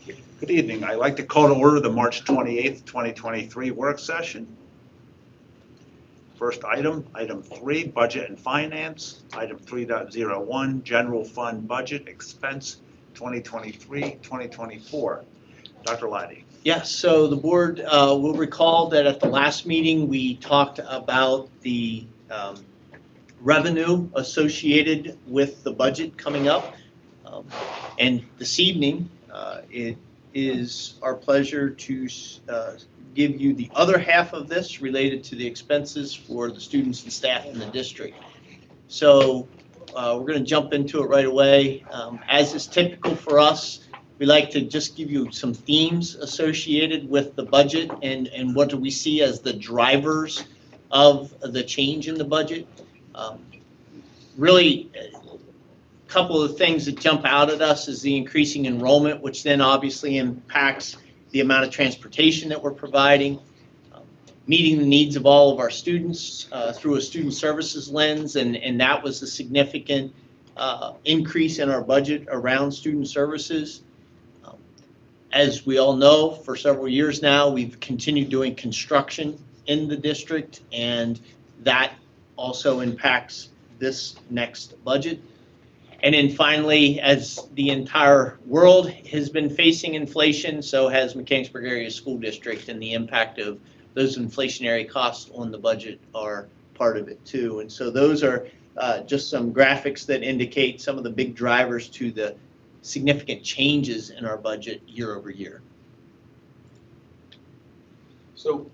Good evening. I'd like to call to order the March 28th, 2023 work session. First item, item 3, budget and finance. Item 3.01, general fund budget expense 2023-2024. Dr. Laddie. Yes, so the board will recall that at the last meeting, we talked about the revenue associated with the budget coming up. And this evening, it is our pleasure to give you the other half of this related to the expenses for the students and staff in the district. So we're going to jump into it right away. As is typical for us, we like to just give you some themes associated with the budget and what do we see as the drivers of the change in the budget. Really, a couple of things that jump out at us is the increasing enrollment, which then obviously impacts the amount of transportation that we're providing, meeting the needs of all of our students through a student services lens, and that was a significant increase in our budget around student services. As we all know, for several years now, we've continued doing construction in the district, and that also impacts this next budget. And then finally, as the entire world has been facing inflation, so has Mechanicsburg Area School District, and the impact of those inflationary costs on the budget are part of it too. And so those are just some graphics that indicate some of the big drivers to the significant changes in our budget year over year. So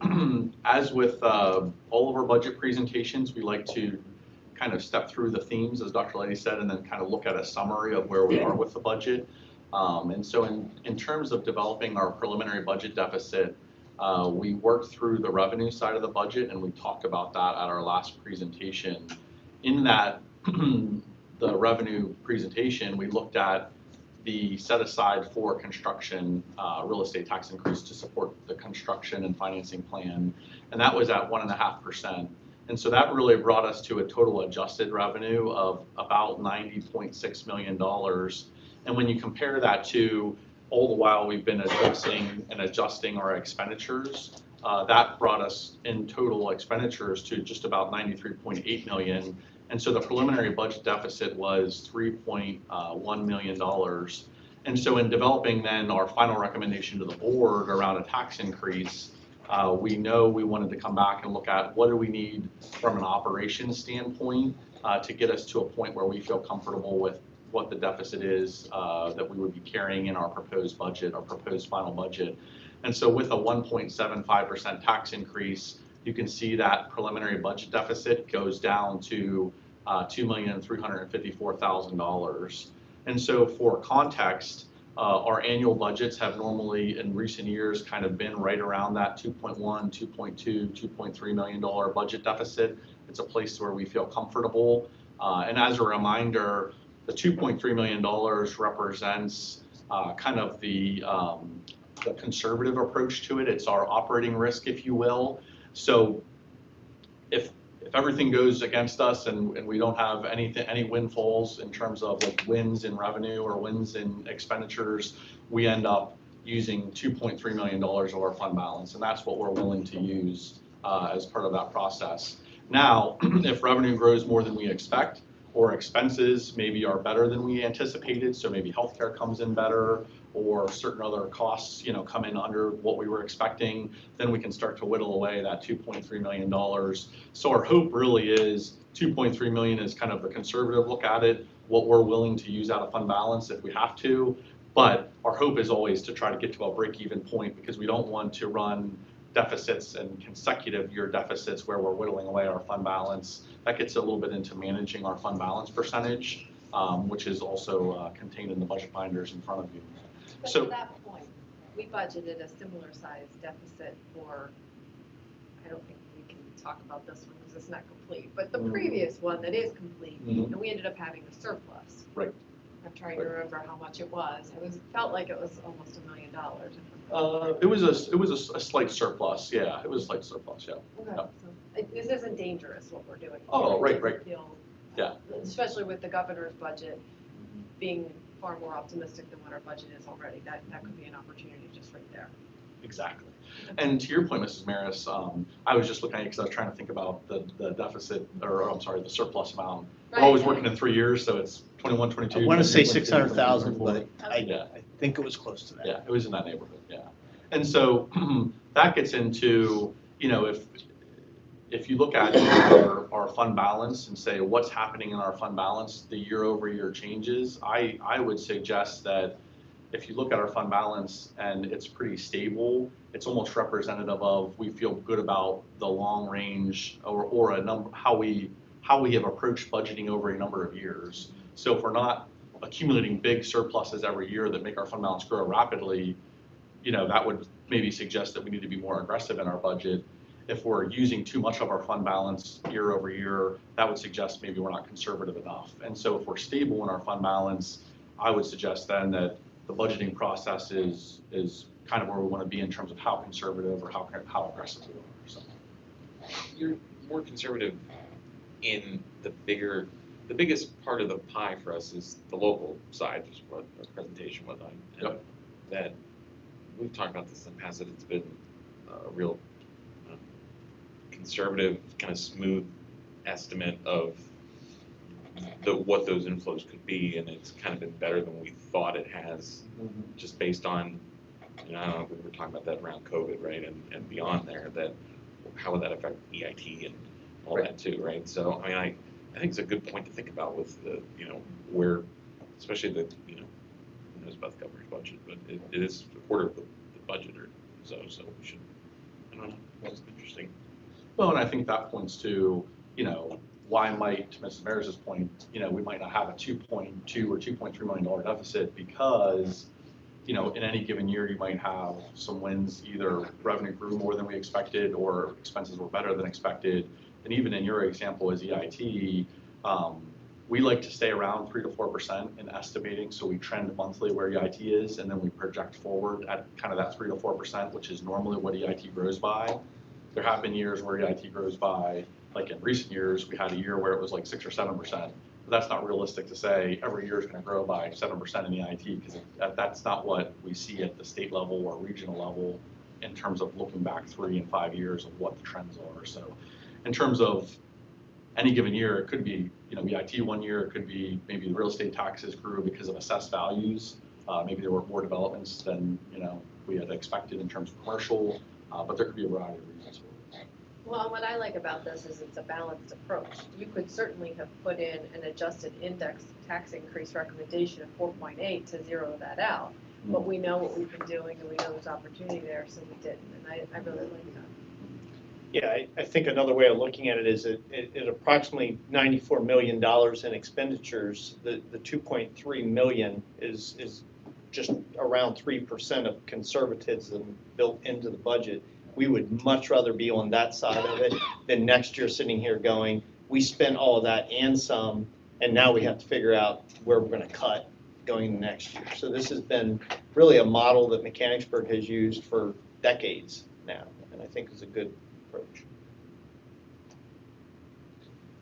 as with all of our budget presentations, we like to kind of step through the themes, as Dr. Laddie said, and then kind of look at a summary of where we are with the budget. And so in terms of developing our preliminary budget deficit, we worked through the revenue side of the budget, and we talked about that at our last presentation. In that, the revenue presentation, we looked at the set aside for construction real estate tax increase to support the construction and financing plan, and that was at 1.5%. And so that really brought us to a total adjusted revenue of about $90.6 million. And when you compare that to all the while we've been adjusting our expenditures, that brought us in total expenditures to just about $93.8 million. And so the preliminary budget deficit was $3.1 million. And so in developing then our final recommendation to the board around a tax increase, we know we wanted to come back and look at what do we need from an operations standpoint to get us to a point where we feel comfortable with what the deficit is that we would be carrying in our proposed budget, our proposed final budget. And so with a 1.75% tax increase, you can see that preliminary budget deficit goes down to $2,354,000. And so for context, our annual budgets have normally in recent years kind of been right around that $2.1, $2.2, $2.3 million budget deficit. It's a place where we feel comfortable. And as a reminder, the $2.3 million represents kind of the conservative approach to it. It's our operating risk, if you will. So if everything goes against us and we don't have any windfalls in terms of like wins in revenue or wins in expenditures, we end up using $2.3 million of our fund balance, and that's what we're willing to use as part of that process. Now, if revenue grows more than we expect, or expenses maybe are better than we anticipated, so maybe healthcare comes in better, or certain other costs, come in under what we were expecting, then we can start to whittle away that $2.3 million. So our hope really is $2.3 million is kind of the conservative look at it, what we're willing to use out of fund balance if we have to. But our hope is always to try to get to a break-even point, because we don't want to run deficits and consecutive year deficits where we're whittling away our fund balance. That gets a little bit into managing our fund balance percentage, which is also contained in the budget binders in front of you. But so at that point, we budgeted a similar size deficit for, I don't think we can talk about this one because it's not complete, but the previous one that is complete, and we ended up having a surplus. Right. I'm trying to remember how much it was. It felt like it was almost $1 million. It was a slight surplus. Yeah, it was a slight surplus. Yeah. Okay. Yeah. So this isn't dangerous what we're doing. Oh, here. right. Feel, Yeah. especially with the governor's budget being far more optimistic than what our budget is already. That could be an opportunity just right there. Exactly. And to your point, Mrs. Maris, I was just looking at it because I was trying to think about the deficit, or I'm sorry, the surplus amount. We're always working in 3 years, so it's 21, 22. I want to say 23, 600,000, 24. but I Yeah. think it was close to that. Yeah, it was in that neighborhood, yeah. And so that gets into, if you look at our fund balance and say what's happening in our fund balance, the year-over-year changes, I would suggest that if you look at our fund balance and it's pretty stable, it's almost representative of we feel good about the long range or a number, how we have approached budgeting over a number of years. So if we're not accumulating big surpluses every year that make our fund balance grow rapidly, that would maybe suggest that we need to be more aggressive in our budget. If we're using too much of our fund balance year over year, that would suggest maybe we're not conservative enough. And so if we're stable in our fund balance, I would suggest then that the budgeting process is kind of where we want to be in terms of how conservative or how aggressive we are. So. You're more conservative in the biggest part of the pie for us is the local side, which is what our presentation was on. Yep. That we've talked about this in the past, that it's been a real conservative, kind of smooth estimate of what those inflows could be, and it's kind of been better than we thought it has, just based on, I don't know, we were talking about that around COVID, right, and beyond there, that how would that affect EIT and all that too, right? So, I mean, I think it's a good point to think about with the, where, especially the, who knows about the governor's budget, but it is a quarter of the budget or so we should, I don't know, that's interesting. Well, and I think that points to, why might, to Mrs. Maris's point, we might not have a $2.2 or $2.3 million deficit because, in any given year, you might have some wins, either revenue grew more than we expected or expenses were better than expected. And even in your example as EIT, we like to stay around 3 to 4% in estimating. So we trend monthly where EIT is, and then we project forward at kind of that 3 to 4%, which is normally what EIT grows by. There have been years where EIT grows by, like in recent years, we had a year where it was like 6 or 7%. But that's not realistic to say every year is going to grow by 7% in EIT, because that's not what we see at the state level or regional level in terms of looking back 3 and 5 years of what the trends are. So in terms of any given year, it could be, EIT one year, it could be maybe the real estate taxes grew because of assessed values. Maybe there were more developments than, we had expected in terms of commercial, but there could be a variety of reasons. Well, what I like about this is it's a balanced approach. You could certainly have put in an adjusted index tax increase recommendation of 4.8 to zero that out. But we know what we've been doing and we know there's opportunity there, so we didn't. And I really like that. Yeah, I think another way of looking at it is at approximately $94 million in expenditures, the 2.3 million is just around 3% of conservatism built into the budget. We would much rather be on that side of it than next year sitting here going, we spent all of that and some, and now we have to figure out where we're going to cut going next year. So this has been really a model that Mechanicsburg has used for decades now, and I think is a good approach.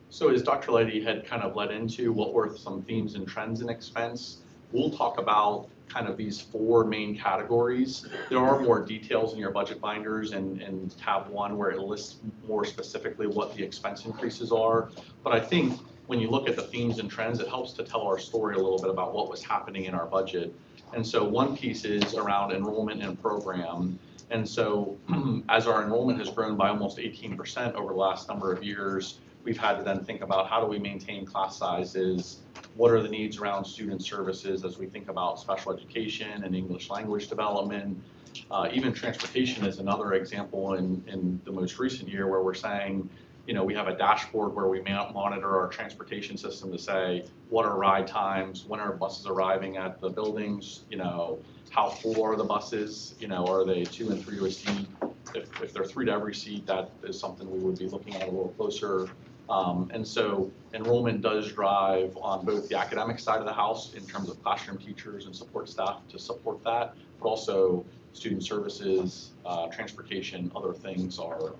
So as Dr. Leidy had kind of led into what were some themes and trends in expense, we'll talk about kind of these 4 main categories. There are more details in your budget binders and tab 1 where it lists more specifically what the expense increases are. But I think when you look at the themes and trends, it helps to tell our story a little bit about what was happening in our budget. And so one piece is around enrollment and program. And so as our enrollment has grown by almost 18% over the last number of years, we've had to then think about how do we maintain class sizes, what are the needs around student services as we think about special education and English language development. Even transportation is another example in the most recent year where we're saying, we have a dashboard where we monitor our transportation system to say, what are ride times, when are buses arriving at the buildings, how full are the buses, are they 2 and 3 to a seat? If they're 3 to every seat, that is something we would be looking at a little closer. And so enrollment does drive on both the academic side of the house in terms of classroom teachers and support staff to support that, but also student services, transportation, other things are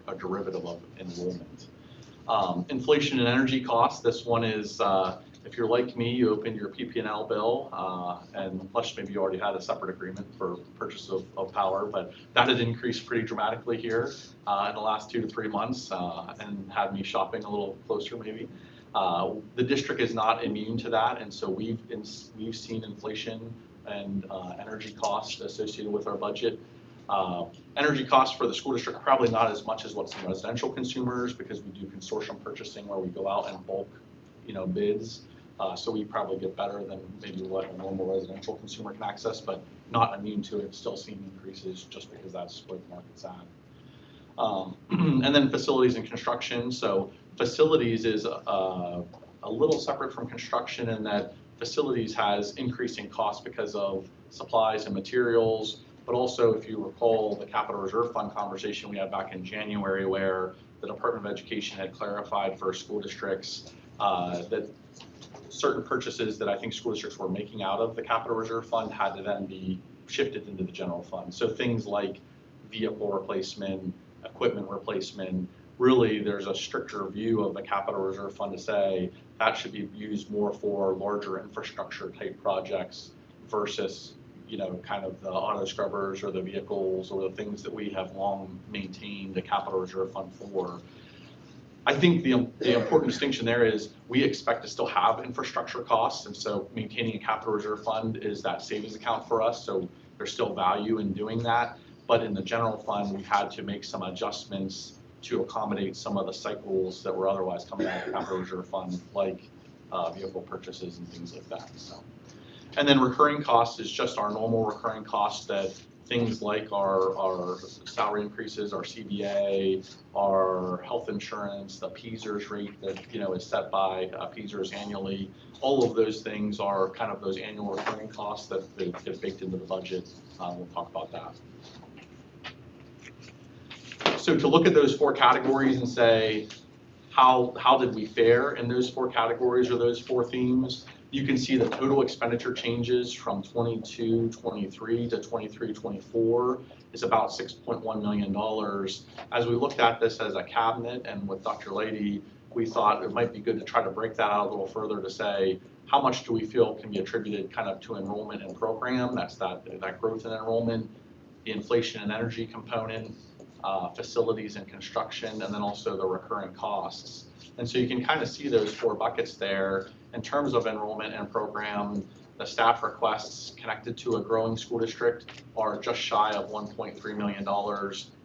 a derivative of enrollment. Inflation and energy costs, this one is, If you're like me, you opened your PP&L bill, and plus maybe you already had a separate agreement for purchase of power, but that had increased pretty dramatically here in the last 2 to 3 months, and had me shopping a little closer maybe. The district is not immune to that, and so we've seen inflation and energy costs associated with our budget. Energy costs for the school district probably not as much as what's in residential consumers, because we do consortium purchasing where we go out and bulk, bids. So we probably get better than maybe what a normal residential consumer can access, but not immune to it, still seeing increases just because that's where the market's at. And then facilities and construction. So facilities is a little separate from construction in that facilities has increasing costs because of supplies and materials, but also if you recall the Capital Reserve Fund conversation we had back in January where the Department of Education had clarified for school districts that certain purchases that I think school districts were making out of the Capital Reserve Fund had to then be shifted into the general fund. So things like vehicle replacement, equipment replacement, really there's a stricter view of the Capital Reserve Fund to say that should be used more for larger infrastructure type projects versus, kind of the auto scrubbers or the vehicles or the things that we have long maintained the Capital Reserve Fund for. I think the important distinction there is we expect to still have infrastructure costs, and so maintaining a capital reserve fund is that savings account for us, so there's still value in doing that. But in the general fund, we had to make some adjustments to accommodate some of the cycles that were otherwise coming out of the capital reserve fund, like vehicle purchases and things like that. So, and then recurring costs is just our normal recurring costs that things like our salary increases, our CBA, our health insurance, the PSERS rate that is set by PSERS annually. All of those things are kind of those annual recurring costs that get baked into the budget. We'll talk about that. So to look at those 4 categories and say, how did we fare in those 4 categories or those 4 themes? You can see the total expenditure changes from 22-23 to 23-24 is about $6.1 million. As we looked at this as a cabinet and with Dr. Lady, we thought it might be good to try to break that out a little further to say, how much do we feel can be attributed kind of to enrollment and program? That's that growth in enrollment, the inflation and energy component, facilities and construction, and then also the recurring costs. And so you can kind of see those 4 buckets there. In terms of enrollment and program, the staff requests connected to a growing school district are just shy of $1.3 million.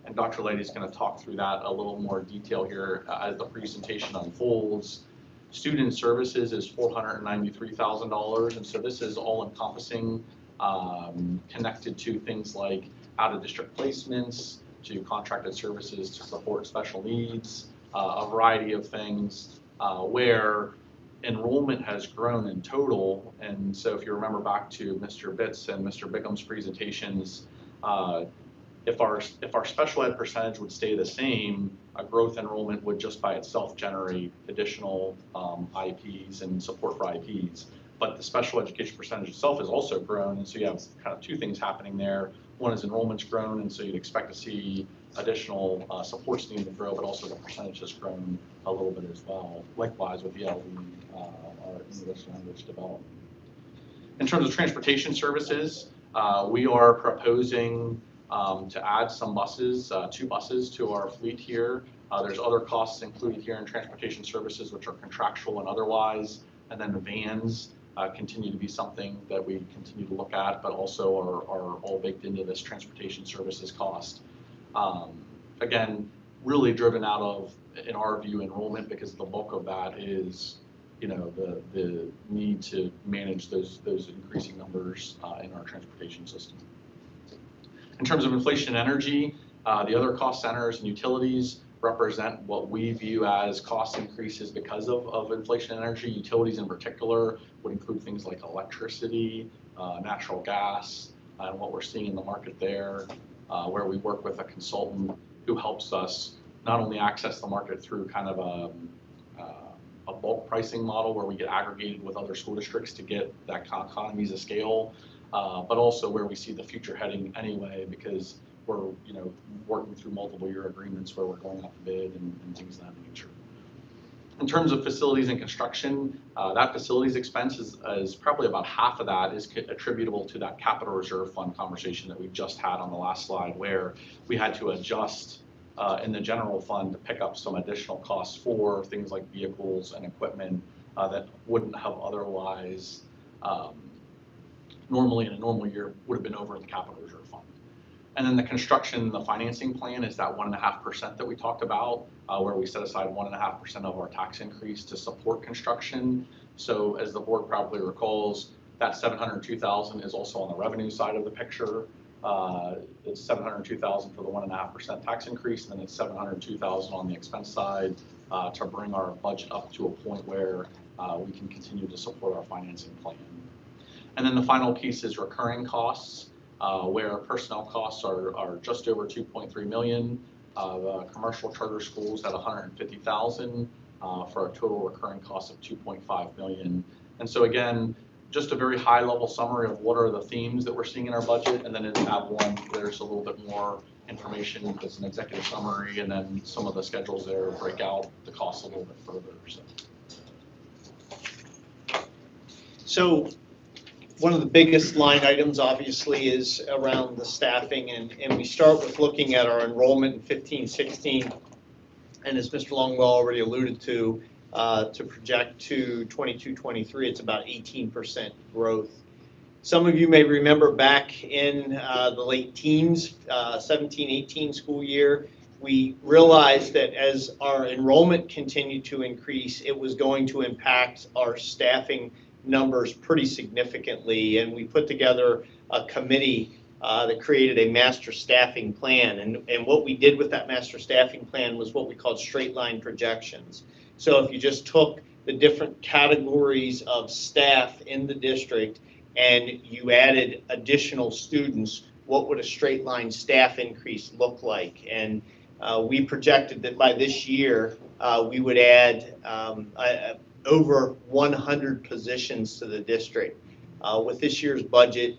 And Dr. Lady is going to talk through that a little more detail here as the presentation unfolds. Student services is $493,000. And so this is all encompassing, connected to things like out-of-district placements, to contracted services to support special needs, a variety of things where enrollment has grown in total. And so if you remember back to Mr. Bitts and Mr. Bickham's presentations, if our special ed percentage would stay the same, a growth enrollment would just by itself generate additional IEPs and support for IEPs. But the special education percentage itself has also grown, and so you have kind of 2 things happening there. One is enrollment's grown, and so you'd expect to see additional supports needing to grow, but also the percentage has grown a little bit as well. Likewise with the LD, our English language development. In terms of transportation services, we are proposing to add some buses, 2 buses to our fleet here. There's other costs included here in transportation services, which are contractual and otherwise, and then the vans continue to be something that we continue to look at, but also are all baked into this transportation services cost. Again, really driven out of, in our view, enrollment, because the bulk of that is, the need to manage those increasing numbers in our transportation system. In terms of inflation and energy, the other cost centers and utilities represent what we view as cost increases because of inflation and energy. Utilities in particular would include things like electricity, natural gas, and what we're seeing in the market there, where we work with a consultant who helps us not only access the market through kind of a bulk pricing model where we get aggregated with other school districts to get that economies of scale, but also where we see the future heading anyway, because we're working through multiple year agreements where we're going out to bid and things of that nature. In terms of facilities and construction, that facilities expense is probably about half of that is attributable to that capital reserve fund conversation that we just had on the last slide, where we had to adjust in the general fund to pick up some additional costs for things like vehicles and equipment that wouldn't have otherwise normally in a normal year would have been over in the capital reserve fund. And then the construction, the financing plan is that 1.5% that we talked about, where we set aside 1.5% of our tax increase to support construction. So as the board probably recalls, that $702,000 is also on the revenue side of the picture. It's $702,000 for the 1.5% tax increase, and then it's $702,000 on the expense side to bring our budget up to a point where we can continue to support our financing plan. And then the final piece is recurring costs, where personnel costs are just over $2.3 million. The commercial charter schools at $150,000 for a total recurring cost of $2.5 million. And so again, just a very high level summary of what are the themes that we're seeing in our budget, and then in tab 1 there's a little bit more information as an executive summary, and then some of the schedules there break out the costs a little bit further. So one of the biggest line items obviously is around the staffing, and we start with looking at our enrollment in 15-16, and as Mr. Longwell already alluded to project to 22-23, it's about 18% growth. Some of you may remember back in the late teens, 17-18 school year, we realized that as our enrollment continued to increase, it was going to impact our staffing numbers pretty significantly, and we put together a committee that created a master staffing plan, and what we did with that master staffing plan was what we called straight line projections. So if you just took the different categories of staff in the district and you added additional students, what would a straight line staff increase look like? And we projected that by this year we would add over 100 positions to the district. With this year's budget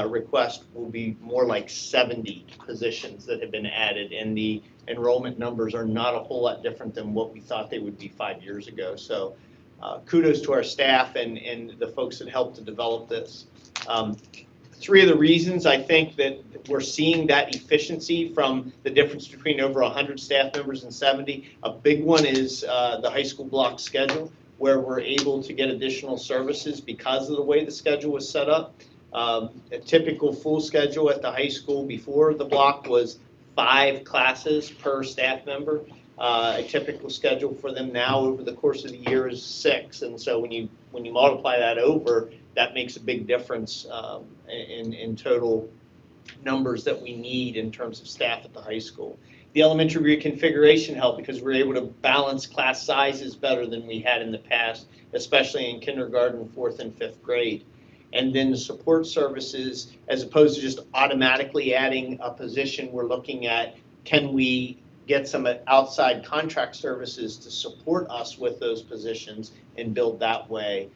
request will be more like 70 positions that have been added, and the enrollment numbers are not a whole lot different than what we thought they would be 5 years ago. So kudos to our staff and the folks that helped to develop this. 3 of the reasons I think that we're seeing that efficiency from the difference between over 100 staff members and 70, a big one is the high school block schedule, where we're able to get additional services because of the way the schedule was set up. A typical full schedule at the high school before the block was 5 classes per staff member. A typical schedule for them now over the course of the year is 6, and so when you multiply that over, that makes a big difference in total numbers that we need in terms of staff at the high school. The elementary reconfiguration helped because we're able to balance class sizes better than we had in the past, especially in kindergarten, 4th and 5th grade. And then the support services, as opposed to just automatically adding a position, we're looking at, can we get some outside contract services to support us with those positions and build that way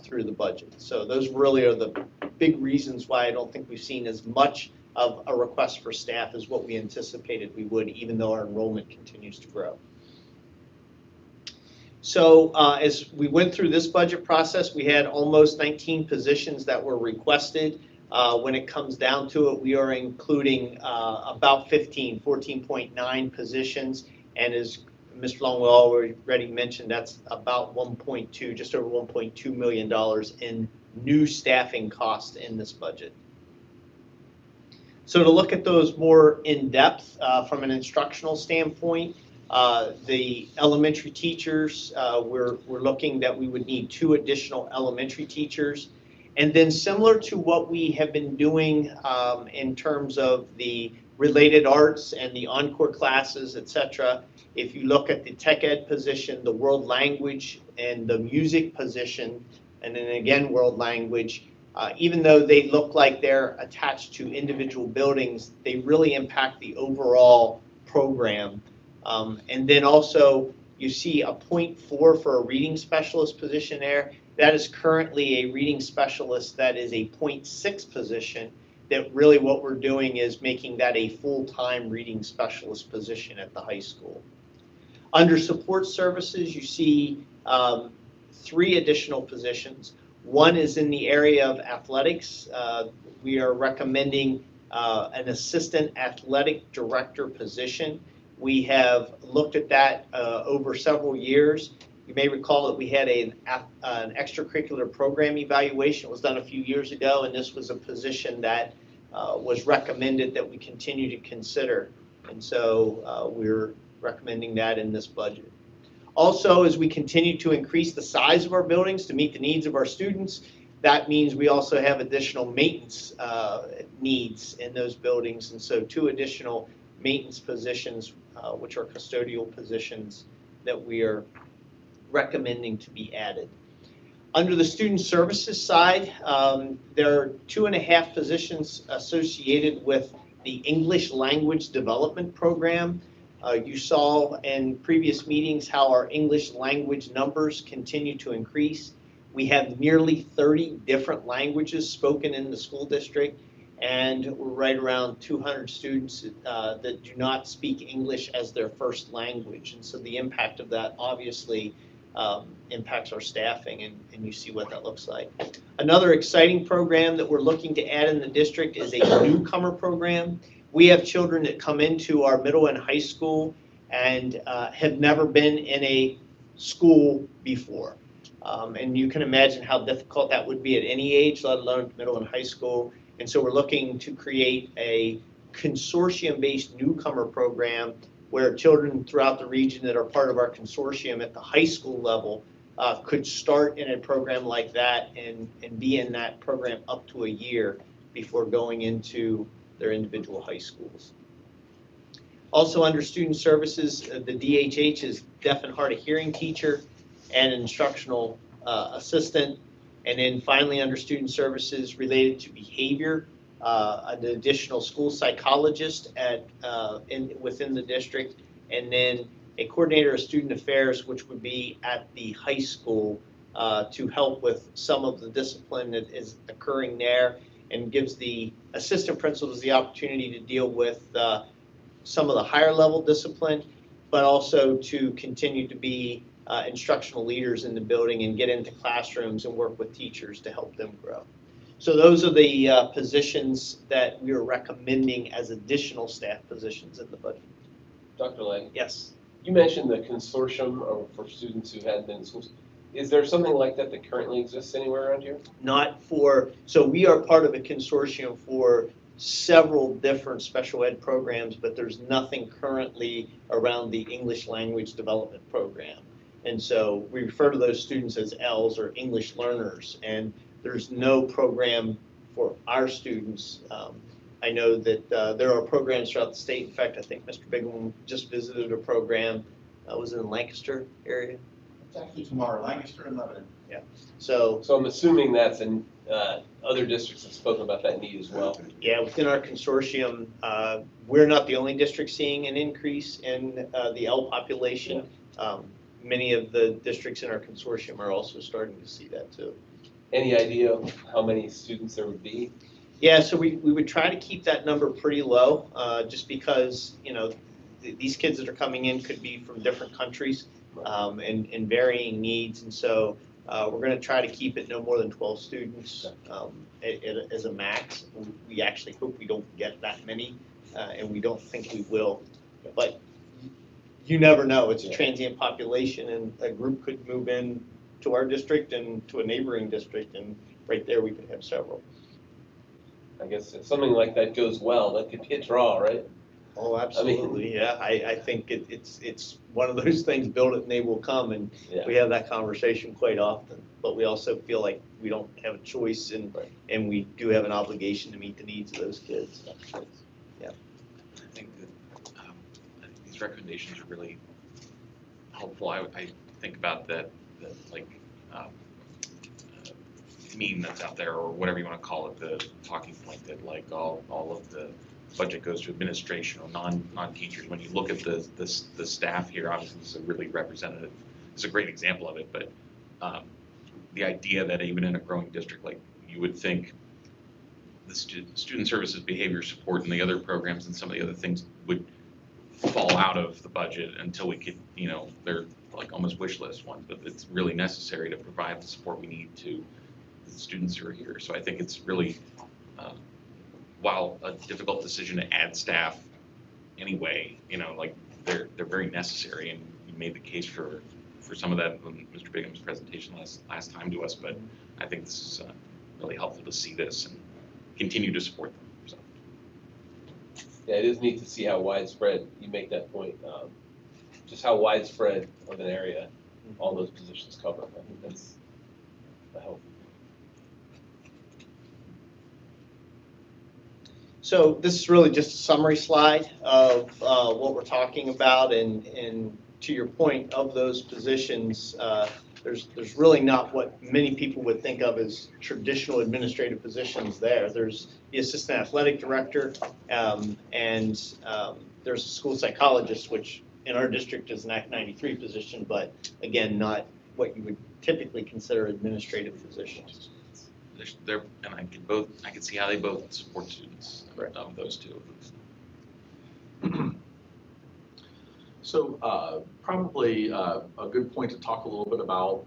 through the budget. So those really are the big reasons why I don't think we've seen as much of a request for staff as what we anticipated we would, even though our enrollment continues to grow. So as we went through this budget process, we had almost 19 positions that were requested. When it comes down to it, we are including about 14.9 positions, and as Mr. Longwell already mentioned, that's about just over $1.2 million in new staffing costs in this budget. So to look at those more in depth from an instructional standpoint, the elementary teachers, we're looking that we would need 2 additional elementary teachers. And then similar to what we have been doing in terms of the related arts and the encore classes, etc., if you look at the tech ed position, the world language, and the music position, and then again world language, even though they look like they're attached to individual buildings, they really impact the overall program. And then also you see a 0.4 for a reading specialist position there. That is currently a reading specialist that is a 0.6 position, that really what we're doing is making that a full-time reading specialist position at the high school. Under support services, you see 3 additional positions. One is in the area of athletics. We are recommending an assistant athletic director position. We have looked at that over several years. You may recall that we had an extracurricular program evaluation. It was done a few years ago, and this was a position that was recommended that we continue to consider. And so we're recommending that in this budget. Also, as we continue to increase the size of our buildings to meet the needs of our students, that means we also have additional maintenance needs in those buildings. And so 2 additional maintenance positions, which are custodial positions, that we are recommending to be added. Under the student services side, there are 2.5 positions associated with the English language development program. You saw in previous meetings how our English language numbers continue to increase. We have nearly 30 different languages spoken in the school district, and we're right around 200 students that do not speak English as their first language. And so the impact of that obviously impacts our staffing, and you see what that looks like. Another exciting program that we're looking to add in the district is a newcomer program. We have children that come into our middle and high school and have never been in a school before. And you can imagine how difficult that would be at any age, let alone middle and high school. And so we're looking to create a consortium-based newcomer program where children throughout the region that are part of our consortium at the high school level could start in a program like that and be in that program up to a year before going into their individual high schools. Also under student services, the DHH is deaf and hard of hearing teacher and instructional assistant. And then finally under student services related to behavior, an additional school psychologist within the district, and then a coordinator of student affairs, which would be at the high school to help with some of the discipline that is occurring there, and gives the assistant principals the opportunity to deal with some of the higher level discipline, but also to continue to be instructional leaders in the building and get into classrooms and work with teachers to help them grow. So those are the positions that we are recommending as additional staff positions in the budget. Dr. Lang, Yes. you mentioned the consortium for students who hadn't been in schools. Is there something like that that currently exists anywhere around here? Not for, so we are part of a consortium for several different special ed programs, but there's nothing currently around the English language development program. And so we refer to those students as ELs, or English learners, and there's no program for our students. I know that there are programs throughout the state. In fact, I think Mr. Bigham just visited a program. Was it in Lancaster area? It's actually tomorrow, Lancaster and Lebanon. So So I'm assuming that's in, other districts have spoken about that need as well. yeah, within our consortium, we're not the only district seeing an increase in the L population. Many of the districts in our consortium are also starting to see that too. Any idea of how many students there would be? Yeah, so we would try to keep that number pretty low, just because, you know, these kids that are coming in could be from different countries and varying needs. And so we're going to try to keep it no more than 12 students as a max. We actually hope we don't get that many, and we don't think we will. But you never know. It's a transient population, and a group could move in to our district and to a neighboring district, and right there we could have several. I guess if something like that goes well, that could be a draw, right? Oh, absolutely, yeah. I think it's one of those things, build it and they will come, and Yeah. we have that conversation quite often. But we also feel like we don't have a choice, and we do have an obligation to meet the needs of those kids. I think that these recommendations are really helpful. I think about that like meme that's out there, or whatever you want to call it, the talking point that like all of the budget goes to administration or non-teachers. When you look at the staff here, obviously this is a really representative, it's a great example of it, but the idea that even in a growing district, like you would think the student services, behavior support, and the other programs and some of the other things would fall out of the budget until we could, they're like almost wish list ones, but it's really necessary to provide the support we need to the students who are here. So I think it's really, while a difficult decision to add staff anyway, like they're very necessary, and you made the case for some of that in Mr. Bingham's presentation last time to us, but I think this is really helpful to see this and continue to support them. So. Yeah, it is neat to see how widespread, you make that point, just how widespread of an area all those positions cover. I think that's a help. So this is really just a summary slide of what we're talking about, and to your point of those positions, there's really not what many people would think of as traditional administrative positions there. There's the assistant athletic director, and there's a school psychologist, which in our district is an Act 93 position, but again, not what you would typically consider administrative positions. And I could see how they both support students. Correct. Of those two. So probably a good point to talk a little bit about,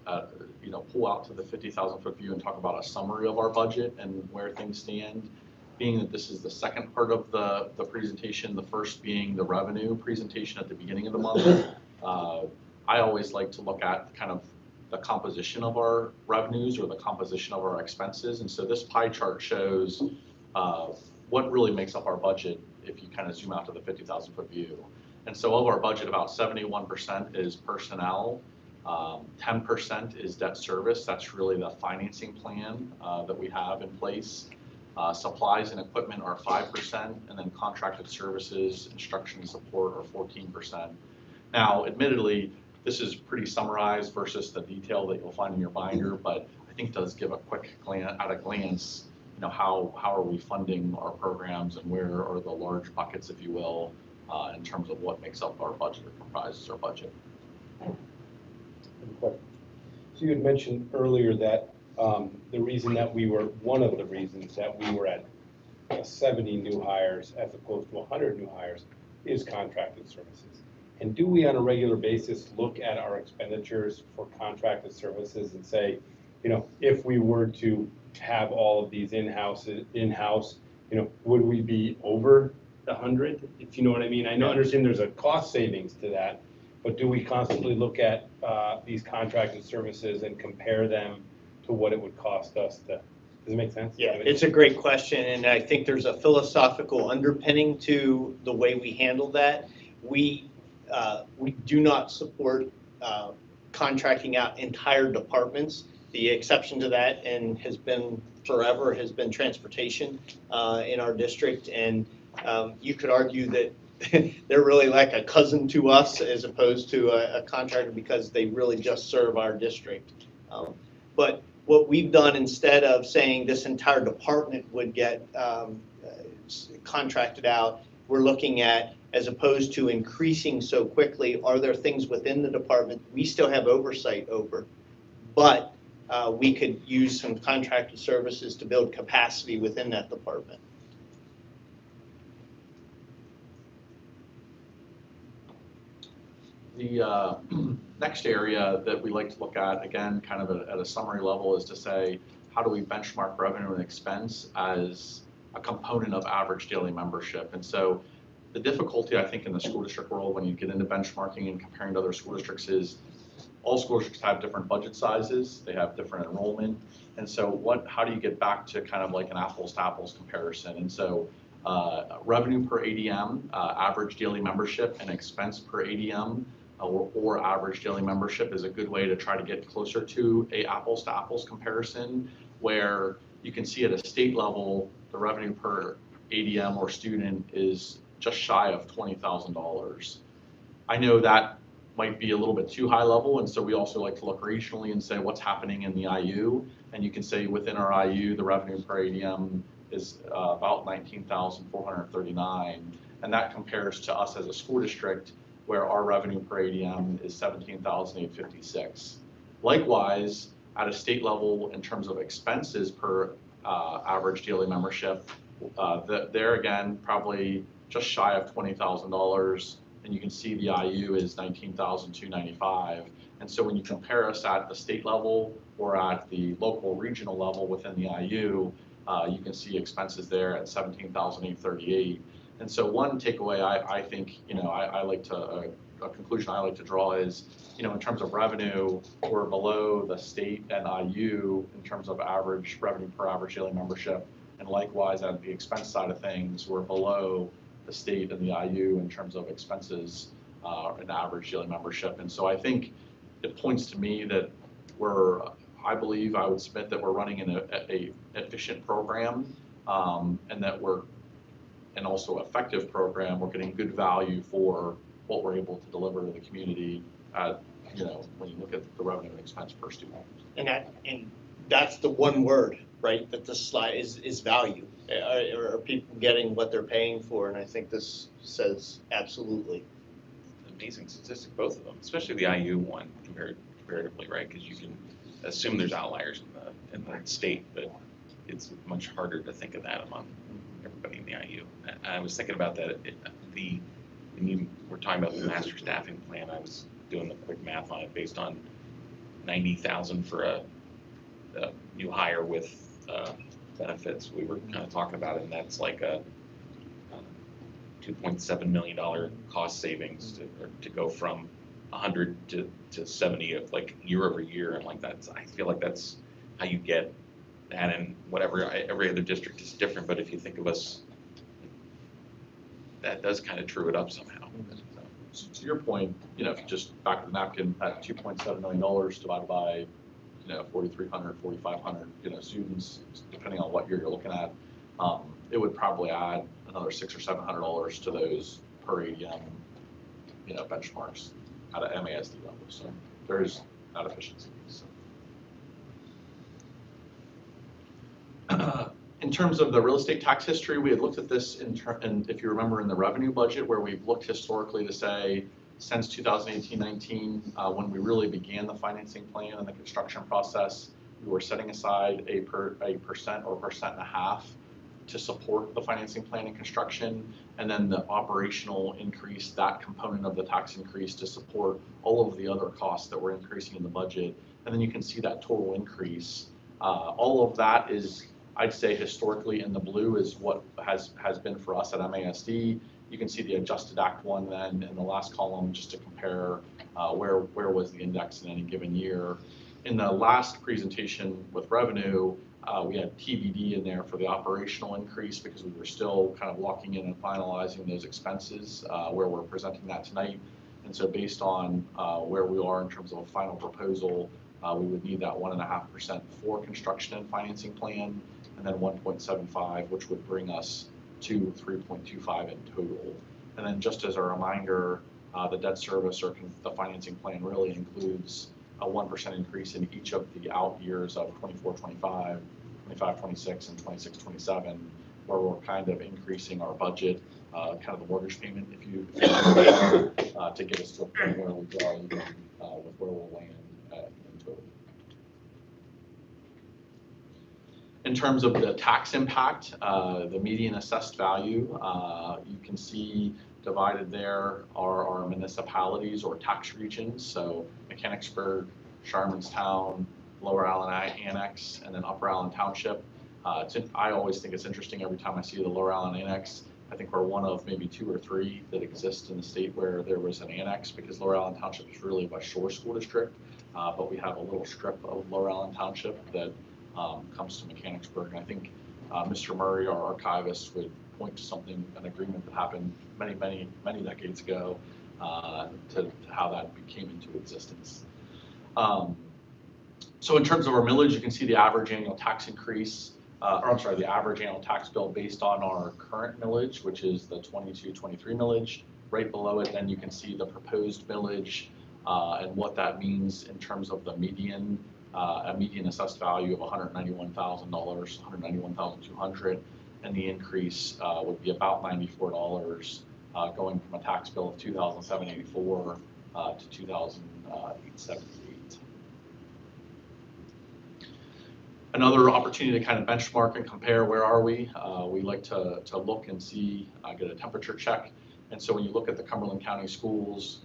pull out to the 50,000 foot view and talk about a summary of our budget and where things stand. Being that this is the second part of the presentation, the first being the revenue presentation at the beginning of the month. I always like to look at kind of the composition of our revenues or the composition of our expenses. And so this pie chart shows what really makes up our budget if you kind of zoom out to the 50,000 foot view. And so of our budget, about 71% is personnel, 10% is debt service. That's really the financing plan that we have in place. Supplies and equipment are 5%, and then contracted services, instruction and support are 14%. Now, admittedly, this is pretty summarized versus the detail that you'll find in your binder, but I think does give a quick glance, at a glance, how are we funding our programs and where are the large buckets, if you will, in terms of what makes up our budget or comprises our budget. So you had mentioned earlier that one of the reasons that we were at 70 new hires as opposed to 100 new hires is contracted services. And do we on a regular basis look at our expenditures for contracted services and say, if we were to have all of these in-house, would we be over the 100, if you know what I mean? I understand there's a cost savings to that, but do we constantly look at these contracted services and compare them to what it would cost us to, does it make sense? Yeah, it's a great question, and I think there's a philosophical underpinning to the way we handle that. We do not support contracting out entire departments. The exception to that, and has been forever, has been transportation in our district, and you could argue that they're really like a cousin to us as opposed to a contractor because they really just serve our district. But what we've done, instead of saying this entire department would get contracted out, we're looking at, as opposed to increasing so quickly, are there things within the department we still have oversight over, but we could use some contracted services to build capacity within that department. The next area that we like to look at, again, kind of at a summary level, is to say, how do we benchmark revenue and expense as a component of average daily membership? And so the difficulty, I think, in the school district world when you get into benchmarking and comparing to other school districts is all school districts have different budget sizes, they have different enrollment. And so how do you get back to kind of like an apples to apples comparison? And so revenue per ADM, average daily membership, and expense per ADM, or average daily membership is a good way to try to get closer to a apples to apples comparison, where you can see at a state level, the revenue per ADM or student is just shy of $20,000. I know that might be a little bit too high level, and so we also like to look regionally and say what's happening in the IU, and you can say within our IU, the revenue per ADM is about $19,439, and that compares to us as a school district where our revenue per ADM is $17,856. Likewise, at a state level, in terms of expenses per average daily membership, there again, probably just shy of $20,000 and you can see the IU is 19,295. And so when you compare us at the state level or at the local regional level within the IU, you can see expenses there at 17,838. And so one takeaway I think, I like to, a conclusion I like to draw is, in terms of revenue, we're below the state and IU in terms of average revenue per average daily membership. And likewise, at the expense side of things, we're below the state and the IU in terms of expenses and average daily membership. And so I think it points to me that I would submit that we're running a efficient program, and that and also effective program. We're getting good value for what we're able to deliver to the community at, when you look at the revenue and expense per student. And that's the one word, right, that this slide is value. Are people getting what they're paying for? And I think this says absolutely. Amazing statistic, both of them, especially the IU one comparatively, right? Because you can assume there's outliers in the state, but it's much harder to think of that among everybody in the IU. I was thinking about that. When you were talking about the master staffing plan, I was doing the quick math on it based on 90,000 for a new hire with benefits. We were kind of talking about it, and that's like a $2.7 million cost savings to go from 100 to 70 of like year over year. And like I feel like that's how you get that, and whatever, every other district is different, but if you think of us, that does kind of true it up somehow. So to your point, just back to the napkin, at $2.7 million divided by 4,300, 4,500, students, depending on what year you're looking at, it would probably add another $600 or $700 to those per ADM, benchmarks at an MASD level. So there's that efficiency. So. In terms of the real estate tax history, we had looked at this and if you remember in the revenue budget, where we've looked historically to say since 2018-19, when we really began the financing plan and the construction process, we were setting aside a percent or 1.5% to support the financing plan and construction, and then the operational increase, that component of the tax increase, to support all of the other costs that were increasing in the budget. And then you can see that total increase. All of that is, I'd say, historically in the blue is what has been for us at MASD. You can see the adjusted Act 1 then in the last column, just to compare where was the index in any given year. In the last presentation with revenue, we had TBD in there for the operational increase because we were still kind of locking in and finalizing those expenses where we're presenting that tonight. And so based on where we are in terms of a final proposal, we would need that 1.5% for construction and financing plan, and then 1.75, which would bring us to 3.25 in total. And then just as a reminder, the debt service or the financing plan really includes a 1% increase in each of the out years of 24-25, 25-26, and 26-27, where we're kind of increasing our budget, kind of the mortgage payment, if you to get us to a point where we draw even with where we'll land in total. In terms of the tax impact, the median assessed value, you can see divided there are our municipalities or tax regions. So Mechanicsburg, Sharmanstown, Lower Allen Annex, and then Upper Allen Township. I always think it's interesting every time I see the Lower Allen Annex. I think we're one of maybe 2 or 3 that exist in the state where there was an annex, because Lower Allen Township is really a West Shore School District, but we have a little strip of Lower Allen Township that comes to Mechanicsburg. And I think Mr. Murray, our archivist, would point to something, an agreement that happened many decades ago to how that came into existence. So in terms of our millage, you can see the average annual tax increase, the average annual tax bill based on our current millage, which is the 22-23 millage. Right below it, then you can see the proposed millage and what that means in terms of the median, a median assessed value of $191,000, $191,200, and the increase would be about $94, going from a tax bill of $2,784 to $2,878. Another opportunity to kind of benchmark and compare where are we. We like to look and see, get a temperature check And so when you look at the Cumberland County schools,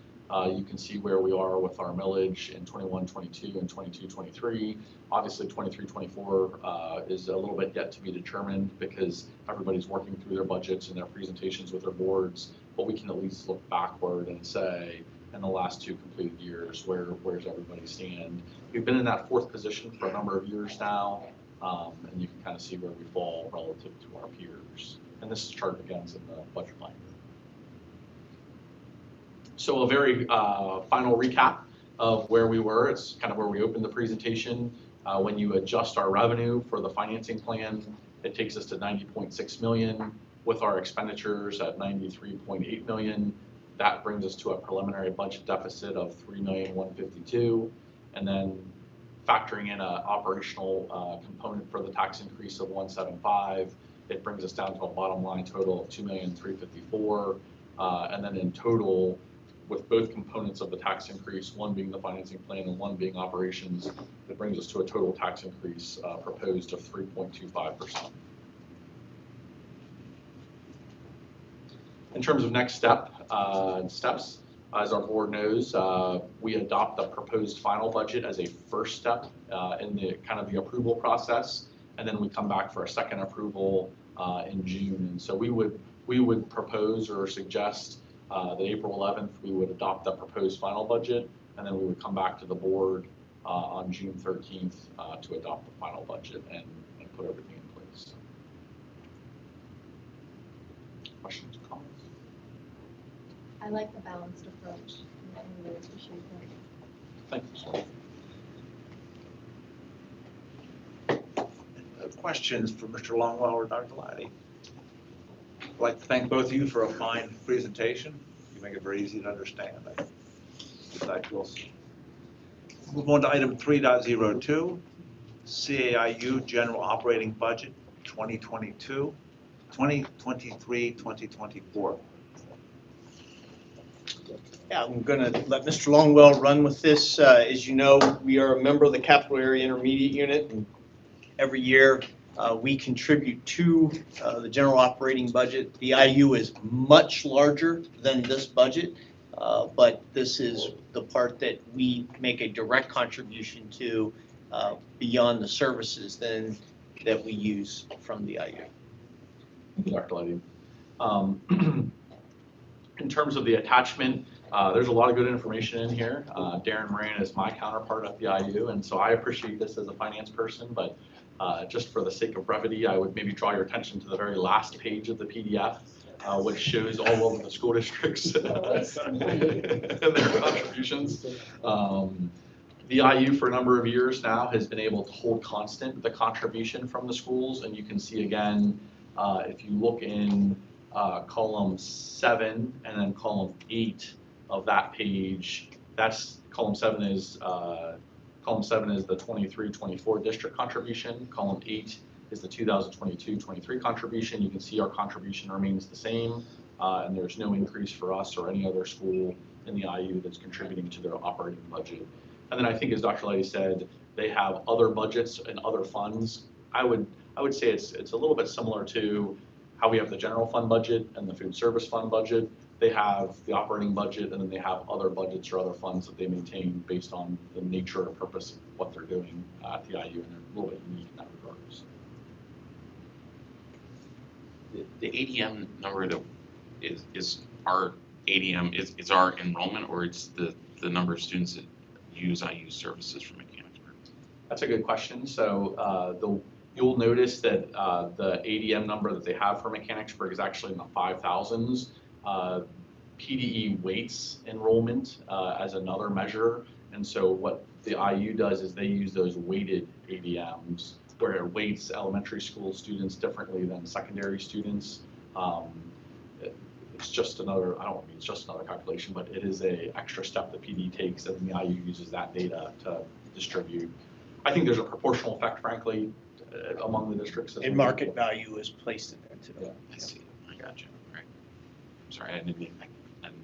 you can see where we are with our millage in 21, 22, and 22, 23. Obviously, 23, 24 is a little bit yet to be determined because everybody's working through their budgets and their presentations with their boards. But we can at least look backward and say, in the last 2 completed years, where's everybody stand? We've been in that 4th position for a number of years now, and you can kind of see where we fall relative to our peers. And this chart again is in the budget line. So a very final recap of where we were. It's kind of where we opened the presentation. When you adjust our revenue for the financing plan, it takes us to 90.6 million with our expenditures at 93.8 million. That brings us to a preliminary budget deficit of 3,152,000. And then factoring in an operational component for the tax increase of 175, it brings us down to a bottom line total of 2,354,000. And then in total, with both components of the tax increase, one being the financing plan and one being operations, it brings us to a total tax increase proposed of 3.25%. In terms of next steps, as our board knows, we adopt the proposed final budget as a first step in the kind of the approval process, and then we come back for a second approval in June. And so we would propose or suggest that April 11th we would adopt the proposed final budget, and then we would come back to the board on June 13th to adopt the final budget and put everything in place. Questions, comments? I like the balanced approach. I really appreciate that. Thank you, sir. Questions for Mr. Longwell or Dr. Laddie? I'd like to thank both of you for a fine presentation. You make it very easy to understand. We'll move on to item 3.02, CAIU General Operating Budget 2022, 2023, 2024. Yeah, I'm going to let Mr. Longwell run with this. As you know, we are a member of the Capital Area Intermediate Unit, and every year we contribute to the general operating budget. The IU is much larger than this budget, but this is the part that we make a direct contribution to beyond the services then that we use from the IU. Thank you, Dr. Leddy. In terms of the attachment, there's a lot of good information in here. Darren Moran is my counterpart at the IU, and so I appreciate this as a finance person, but just for the sake of brevity, I would maybe draw your attention to the very last page of the PDF, which shows all of the school districts and their contributions. The IU for a number of years now has been able to hold constant the contribution from the schools, and you can see again, if you look in column 7 and then column 8 of that page, that's column 7 is the 23-24 district contribution. Column 8 is the 2022-23 contribution. You can see our contribution remains the same, and there's no increase for us or any other school in the IU that's contributing to their operating budget. And then I think, as Dr. Leddy said, they have other budgets and other funds. I would say it's a little bit similar to how we have the general fund budget and the food service fund budget. They have the operating budget, and then they have other budgets or other funds that they maintain based on the nature and purpose of what they're doing at the IU, and they're a little bit unique in that regard. The ADM number that is our ADM, is our enrollment, or it's the number of students that use IU services from Mechanicsburg? That's a good question. So you'll notice that the ADM number that they have for Mechanicsburg is actually in the 5,000s. PDE weights enrollment as another measure, and so what the IU does is they use those weighted ADMs, where it weights elementary school students differently than secondary students. It's just another, I don't mean it's just another calculation, but it is a extra step that PD takes, and the IU uses that data to distribute. I think there's a proportional effect, frankly, among the districts. And market value is placed in there too. Yeah. I see. I got you. All right. Sorry, I didn't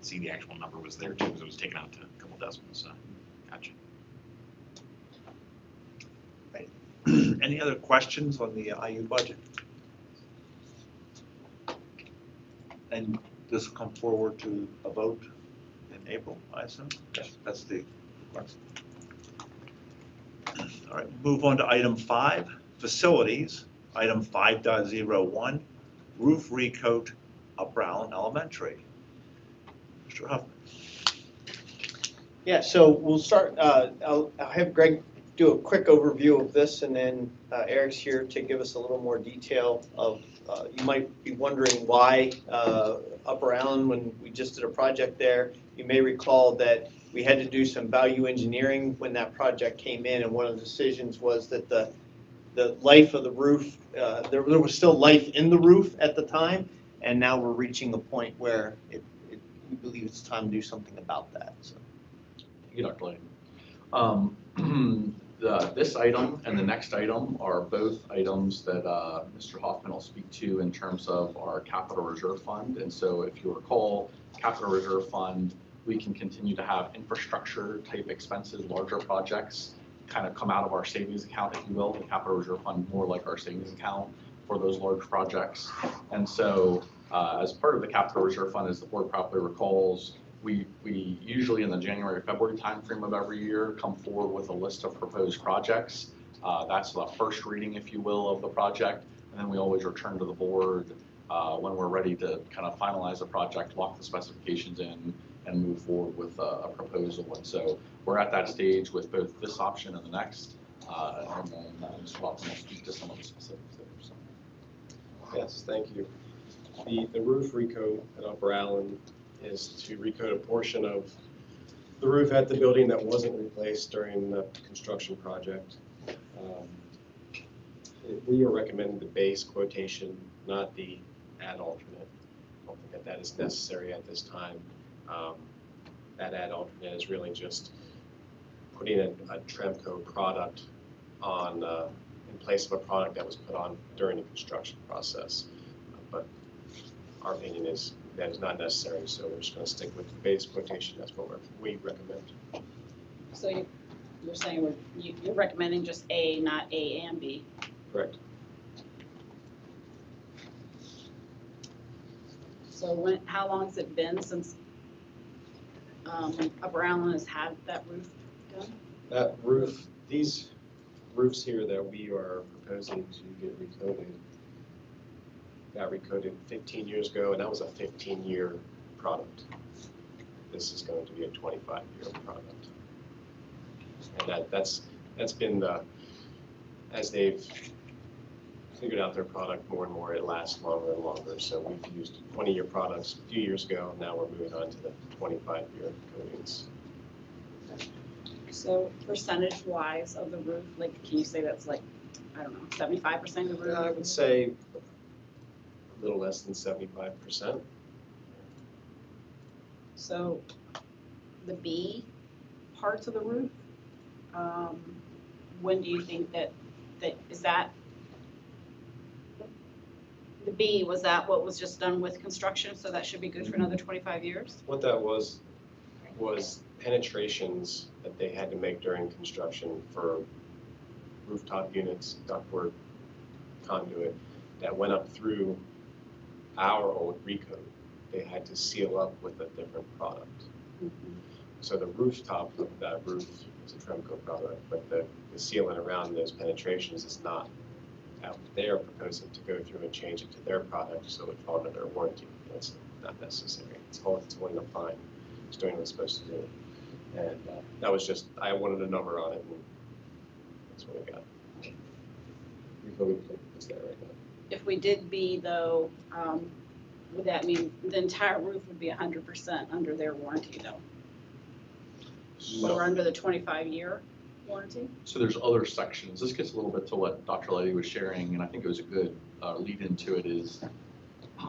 see the actual number was there too, because it was taken out to a couple decimals. So, gotcha. Any other questions on the IU budget? And this will come forward to a vote in April, I assume? Yes. That's the, all right, move on to item 5, facilities, item 5.01, roof recoat Upper Allen Elementary. Mr. Huffman. Yeah, so we'll start, I'll have Greg do a quick overview of this, and then Eric's here to give us a little more detail of, you might be wondering why Upper Allen, when we just did a project there, you may recall that we had to do some value engineering when that project came in, and one of the decisions was that the life of the roof, there was still life in the roof at the time, and now we're reaching a point where we believe it's time to do something about that, so. Thank you, Dr. Lane. This item and the next item are both items that Mr. Hoffman will speak to in terms of our capital reserve fund. And so if you recall, capital reserve fund, we can continue to have infrastructure type expenses, larger projects, kind of come out of our savings account, if you will. The capital reserve fund more like our savings account for those large projects. And so as part of the capital reserve fund, as the board probably recalls, we usually in the January, February timeframe of every year come forward with a list of proposed projects. That's the first reading, if you will, of the project. And then we always return to the board when we're ready to kind of finalize a project, lock the specifications in, and move forward with a proposal. And so we're at that stage with both this option and the next. And then Mr. Hoffman will speak to some of the specifics there. So. Yes, thank you. The roof recoat at Upper Allen is to recoat a portion of the roof at the building that wasn't replaced during the construction project. We are recommending the base quotation, not the add alternate. I don't think that is necessary at this time. That add alternate is really just putting a Tremco product on in place of a product that was put on during the construction process. But our opinion is that is not necessary, so we're just going to stick with the base quotation. That's what we recommend. So you're saying you're recommending just A, not A and B? Correct. So how long has it been since Upper Allen has had that roof done? That roof, these roofs here that we are proposing to get recoated, got recoated 15 years ago, and that was a 15-year product. This is going to be a 25-year product. And that's been as they've figured out their product more and more, it lasts longer and longer. So we've used 20-year products a few years ago, now we're moving on to the 25-year coatings. So percentage-wise of the roof, like, can you say that's like, I don't know, 75% of the roof? I would say a little less than 75%. So the B parts of the roof, when do you think that is that, the B, was that what was just done with construction? So that should be good for another 25 years? What that was penetrations that they had to make during construction for rooftop units, ductwork, conduit, that went up through our old recoat. They had to seal up with a different product. Mm-hmm. So the rooftop of that roof is a Tremco product, but the sealant around those penetrations is not. They are proposing to go through and change it to their product so it falls under their warranty. That's not necessary. It's holding the fine. It's doing what it's supposed to do. And that was just, I wanted a number on it, and that's what we got. We believe it's there right now. If we did B though, would that mean the entire roof would be 100% under their warranty though? Or under the 25-year warranty? So there's other sections. This gets a little bit to what Dr. Letty was sharing, and I think it was a good lead into it is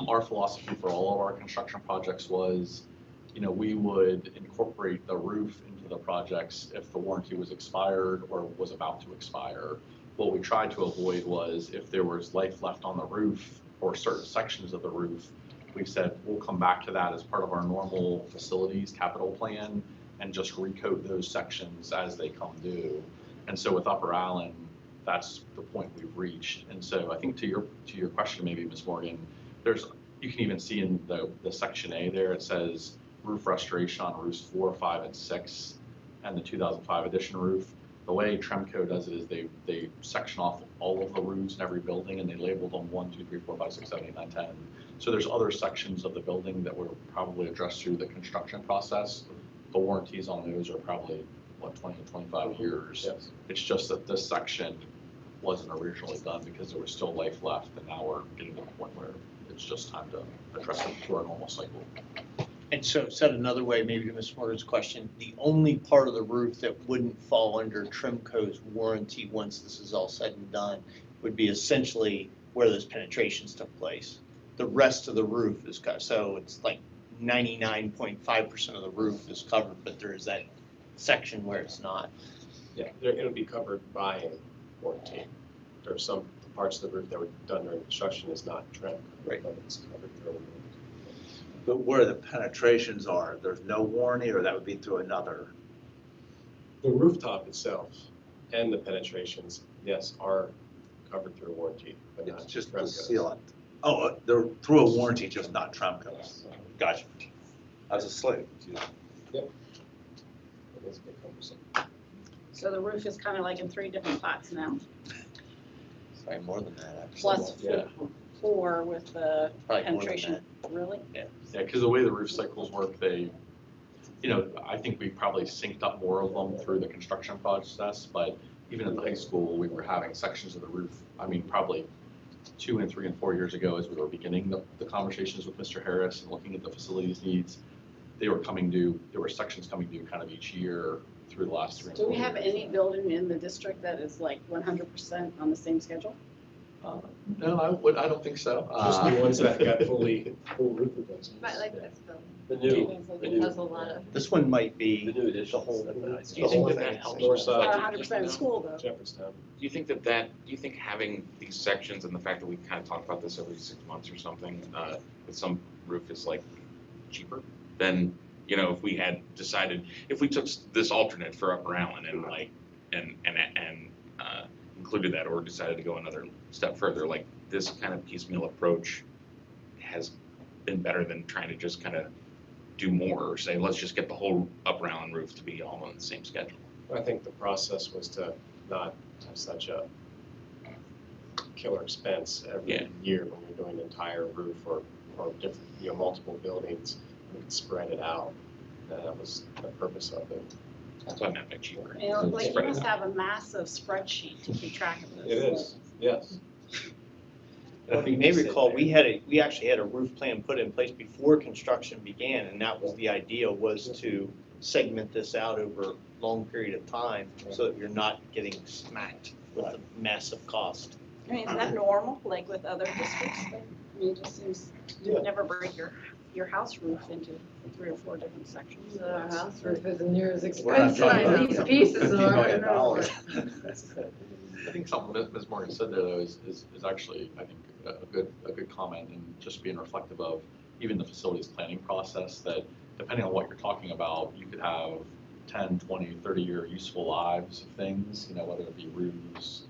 our philosophy for all of our construction projects was, you know, we would incorporate the roof into the projects if the warranty was expired or was about to expire. What we tried to avoid was if there was life left on the roof or certain sections of the roof, we said we'll come back to that as part of our normal facilities capital plan and just recoat those sections as they come due. And so with Upper Allen, that's the point we've reached. And so I think to your question, maybe Ms. Morgan, there's You can even see in the section A there, it says roof restoration on roofs 4, 5, and 6, and the 2005 edition roof. The way Tremco does it is they section off all of the roofs in every building and they label them 1, 2, 3, 4, 5, 6, 7, 8, 9, 10. So there's other sections of the building that were probably addressed through the construction process. The warranties on those are probably, 20 to 25 years. Yes. It's just that this section wasn't originally done because there was still life left, and now we're getting to the point where it's just time to address it through our normal cycle. And so said another way, maybe to Ms. Morgan's question, the only part of the roof that wouldn't fall under Trimco's warranty once this is all said and done would be essentially where those penetrations took place. The rest of the roof is covered, so it's like 99.5% of the roof is covered, but there is that section where it's not. Yeah, it'll be covered by warranty. There are some parts of the roof that were done during construction is not trim. Right. But it's covered through. But where the penetrations are, there's no warranty, or that would be through another? The rooftop itself and the penetrations, yes, are covered through warranty, but not It's just the Tremco's. sealant. Oh, they're through a warranty, just not Tremco's. Gotcha. I was asleep. It is a bit cumbersome. So the roof is kind of like in 3 different pots now, Sorry, more than that, actually. plus Yeah. 4 with the Probably more than penetration. Really? Yeah, because the way the roof cycles work, I think we probably synced up more of them through the construction process, but even at the high school, we were having sections of the roof, probably 2 and 3 and 4 years ago, as we were beginning the conversations with Mr. Harris and looking at the facilities needs, there were sections coming due kind of each year through the last 3 and 4 Do years. we have any building in the district that is like 100% on the same schedule? No, I don't think so. Just the ones that got full roof replacements. Might like this building. The new, It has a lot of. This one might the be new addition. the whole. Do Do you think that helps? North side. Not 100% of school though. Shepherdstown. Do you think do you think having these sections and the fact that we kind of talk about this every 6 months or something, with some roof is like cheaper than, if we had decided, if we took this alternate for Upper Allen and included that, or decided to go another step further, like this kind of piecemeal approach has been better than trying to just kind of do more, or say, let's just get the whole Upper Allen roof to be all on the same schedule. I think the process was to not have such a killer expense every Yeah. year when you're doing an entire roof or different, multiple buildings. We could spread it out. That was the purpose of it. That's why I meant by cheaper. Like you Spread it must out. have a massive spreadsheet to keep track of this. It is, yes. Well, you may recall, we actually had a roof plan put in place before construction began, and that was the idea, was to segment this out over a long period of time so that you're not getting smacked with a massive cost. I mean, is that normal, like with other districts? I mean, it just seems, you would never break your house roof into 3 or 4 different sections. Our house roof isn't near as We're not expensive talking as about these pieces $50 are. million. I think something that Ms. Morgan said there, though, is actually, I think, a good comment, and just being reflective of even the facilities planning process, that depending on what you're talking about, you could have 10, 20, 30-year useful lives of things, whether it be roofs,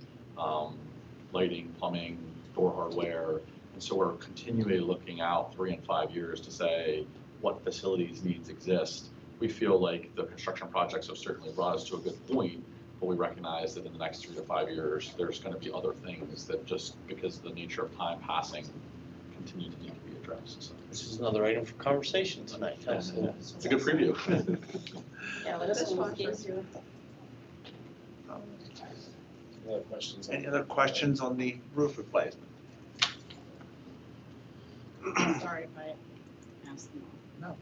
lighting, plumbing, door hardware. And so we're continually looking out 3 and 5 years to say what facilities needs exist. We feel like the construction projects have certainly brought us to a good point, but we recognize that in the next 3 to 5 years, there's going to be other things that, just because of the nature of time passing, continue to need to be addressed. So This is another item for conversation tonight. it's a good preview. Yeah, but this one gives you. Any other questions? Any other questions on the roof replacement? Sorry if I asked them all.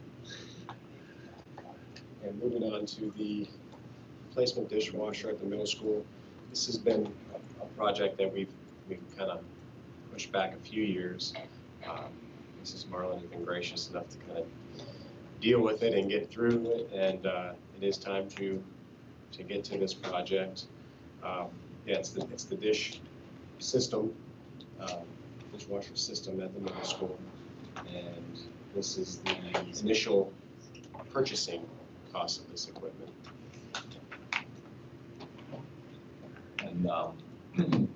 And moving on to the replacement dishwasher at the middle school. This has been a project that we've kind of pushed back a few years. Mrs. Marlin has been gracious enough to kind of deal with it and get through it, and it is time to get to this project. It's the dish system, dishwasher system at the middle school, and this is the initial purchasing cost of this equipment. And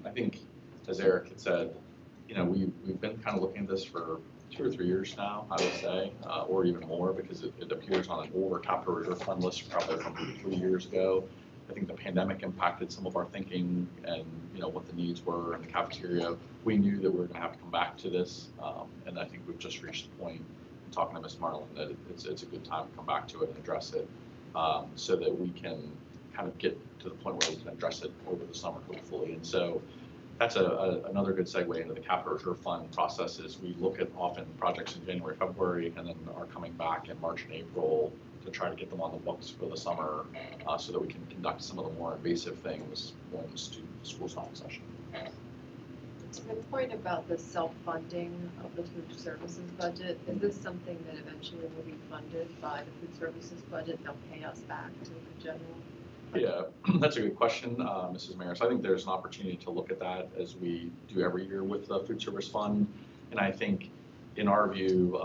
I think, as Eric had said, we've been kind of looking at this for 2 or 3 years now, I would say, or even more, because it appears on an older capital reserve fund list, probably from 3 years ago. I think the pandemic impacted some of our thinking and, what the needs were in the cafeteria. We knew that we were gonna have to come back to this, and I think we've just reached the point, in talking to Ms. Marlin, that it's a good time to come back to it and address it, so that we can kind of get to the point where we can address it over the summer, hopefully. And so that's another good segue into the capital reserve fund processes. We look at often projects in January, February, and then are coming back in March and April to try to get them on the books for the summer, so that we can conduct some of the more invasive things when school's not in session. The point about the self-funding of the food services budget, is this something that eventually will be funded by the food services budget? They'll pay us back to the general? Yeah, that's a good question, Mrs. Mayor. So I think there's an opportunity to look at that as we do every year with the food service fund. And I think, in our view,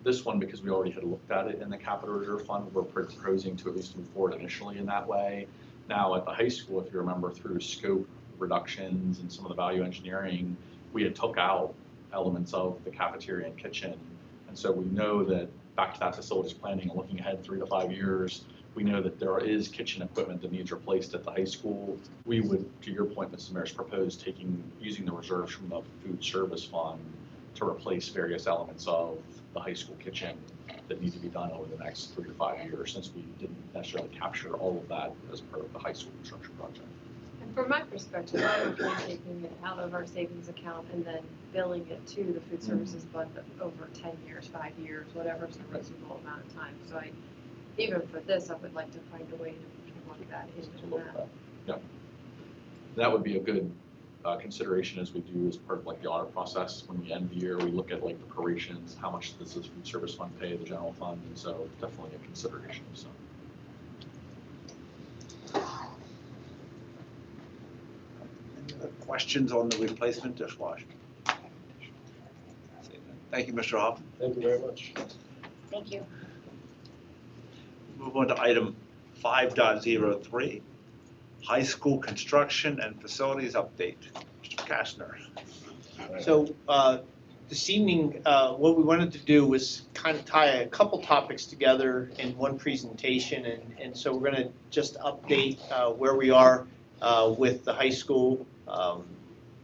this one, because we already had looked at it in the capital reserve fund, we're proposing to at least move forward initially in that way. Now, at the high school, if you remember, through scope reductions and some of the value engineering, we had took out elements of the cafeteria and kitchen. And so we know that, back to that facilities planning and looking ahead 3 to 5 years, we know that there is kitchen equipment that needs replaced at the high school. We would, to your point, Mrs. Mayor, propose using the reserves from the food service fund to replace various elements of the high school kitchen that need to be done over the next 3 to 5 years, since we didn't necessarily capture all of that as part of the high school construction project. And from my perspective, I would be taking it out of our savings account and then billing it to the food services budget over 10 years, 5 years, whatever's a reasonable amount of time. So even for this, I would like to find a way to work that into that. Yeah, that would be a good consideration as we do as part of like the audit process. When we end the year, we look at like the prorations, how much does this food service fund pay the general fund, and so definitely a consideration. So. Any other questions on the replacement dishwasher? Thank you, Mr. Hoffman. Thank you very much. Thank you. Move on to item 5.03, high school construction and facilities update. Mr. Kastner. So this evening, what we wanted to do was kind of tie a couple topics together in one presentation. And so we're going to just update where we are with the high school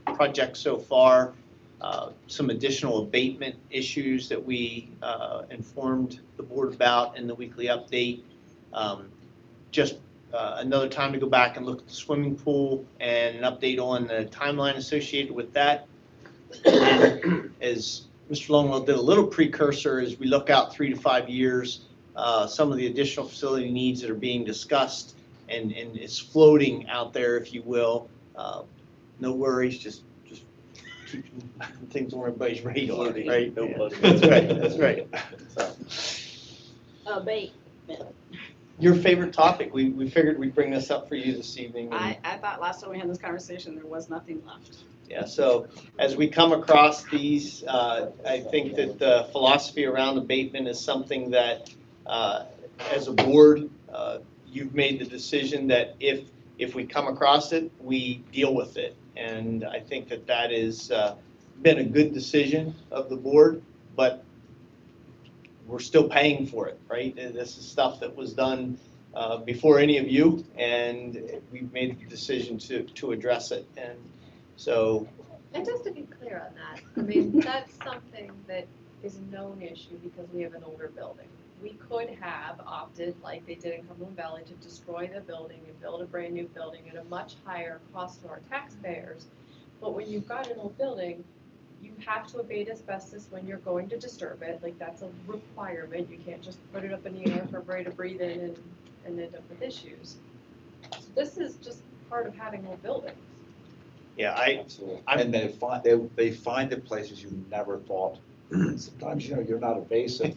project so far, some additional abatement issues that we informed the board about in the weekly update. Just another time to go back and look at the swimming pool and an update on the timeline associated with that. And as Mr. Longwell did a little precursor, as we look out 3 to 5 years, some of the additional facility needs that are being discussed and it's floating out there, if you will. No worries, just keeping things on everybody's radar, right? No blood. That's right, that's right. So, Abatement. your favorite topic, we figured we'd bring this up for you this evening. and- I thought last time we had this conversation, there was nothing left. Yeah, so as we come across these, I think that the philosophy around abatement is something that, as a board, you've made the decision that if we come across it, we deal with it. And I think that that has been a good decision of the board, but we're still paying for it, right? This is stuff that was done before any of you, and we've made the decision to address it. And so, And just to be clear on that, I mean, that's something that is a known issue because we have an older building. We could have opted, like they did in Cumberland Valley, to destroy the building and build a brand new building at a much higher cost to our taxpayers. But when you've got an old building, you have to abate asbestos when you're going to disturb it. Like, that's a requirement. You can't just put it up in the air for everybody to breathe in and end up with issues. So this is just part of having old buildings. yeah, And they find the places you never thought. Sometimes, you're not evasive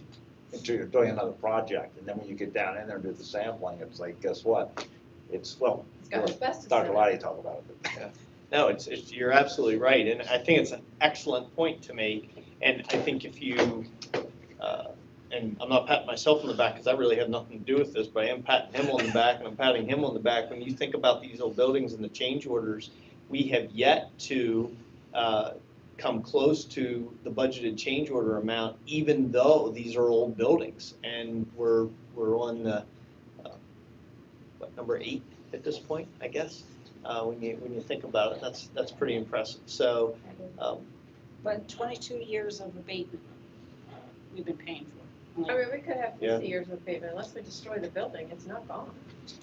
until you're doing another project. And then when you get down in there and do the sampling, it's like, guess what? It's got asbestos in Dr. it. Lottie talk about it. Yeah. No, you're absolutely right, and I think it's an excellent point to make. And I think if you, and I'm not patting myself on the back because I really have nothing to do with this, but I am patting him on the back and I'm patting him on the back. When you think about these old buildings and the change orders, we have yet to come close to the budgeted change order amount, even though these are old buildings. And we're on the, number 8 at this point, I guess. When you think about it, that's pretty impressive. So, But 22 years of abatement we've been paying for. I mean, we could have Yeah. 50 years of payment, unless we destroy the building, it's not gone.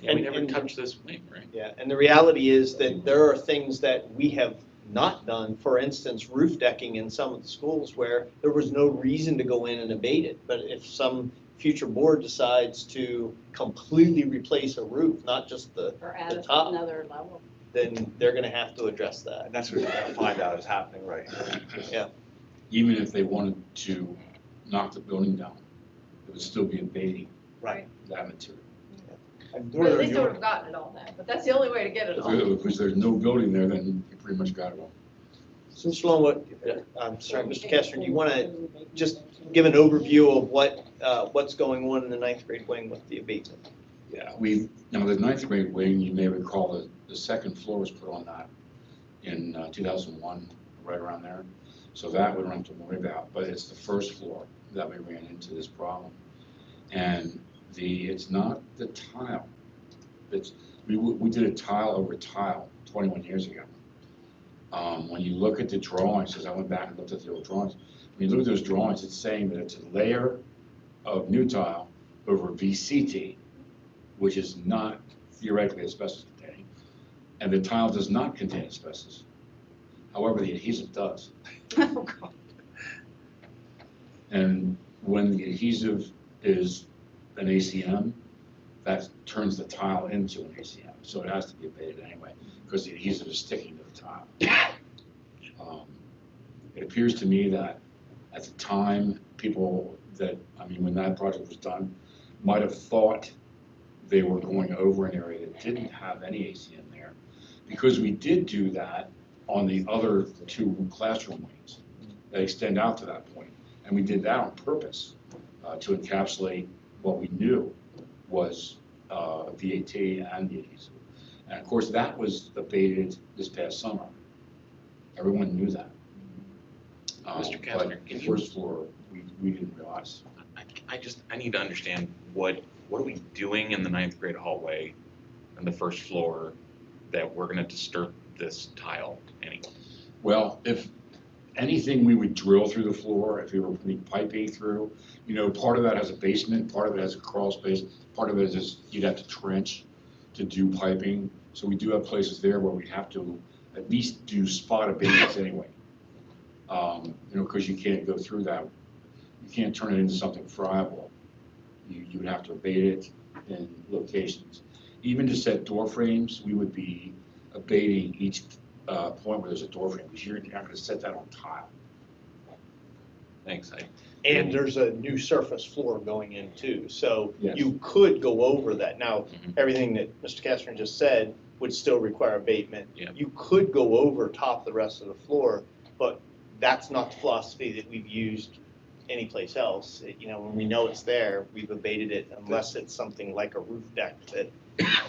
Yeah, we And- never and- touched this wing, right? yeah, and the reality is that there are things that we have not done, for instance, roof decking in some of the schools where there was no reason to go in and abate it. But if some future board decides to completely replace a roof, not just the Or add it to top. another level. then they're gonna have to address that. And that's what you're gonna find out is happening right here. Yeah. Even if they wanted to knock the building down, it would still be abating Right. that material. And But at Northern least they would Europe, have gotten it all then, but that's the only way to get it all. Because there's no building there, then you pretty much got it all. So Mr. Longwood, I'm sorry, Mr. Kester, do you wanna just give an overview of what's going on in the 9th grade wing with the abatement? Yeah, now the 9th grade wing, you may recall the second floor was put on that in 2001, right around there. So that we don't have to worry about, but it's the first floor that we ran into this problem. And it's not the tile. We did a tile over tile 21 years ago. When you look at the drawings, as I went back and looked at the old drawings, when you look at those drawings, it's saying that it's a layer of new tile over VCT, which is not theoretically asbestos containing, and the tile does not contain asbestos. However, the adhesive does. Oh, God. And when the adhesive is an ACM, that turns the tile into an ACM. So it has to be abated anyway, because the adhesive is sticking to the tile. It appears to me that at the time, when that project was done, might have thought they were going over an area that didn't have any ACM there, because we did do that on the other 2 classroom wings that extend out to that point. And we did that on purpose to encapsulate what we knew was VAT and the adhesive. And of course, that was abated this past summer. Everyone knew that. Mr. Kastner, But can the you- first floor, we didn't realize. I need to understand what are we doing in the 9th grade hallway on the first floor that we're gonna disturb this tile anyway? Well, if anything we would drill through the floor, if we were putting piping through, part of that has a basement, part of it has a crawl space, part of it is you'd have to trench to do piping. So we do have places there where we have to at least do spot abatements anyway. Because you can't go through that. You can't turn it into something friable. You would have to abate it in locations. Even to set door frames, we would be abating each point where there's a door frame, because you're not gonna set that on tile. Thanks, And there's a new surface floor going in too, so Yes. you could go over that. Now, Mhm. everything that Mr. Kastner just said would still require abatement. Yeah. You could go over top the rest of the floor, but that's not the philosophy that we've used anyplace else. When we know it's there, we've abated it unless it's something like a roof deck that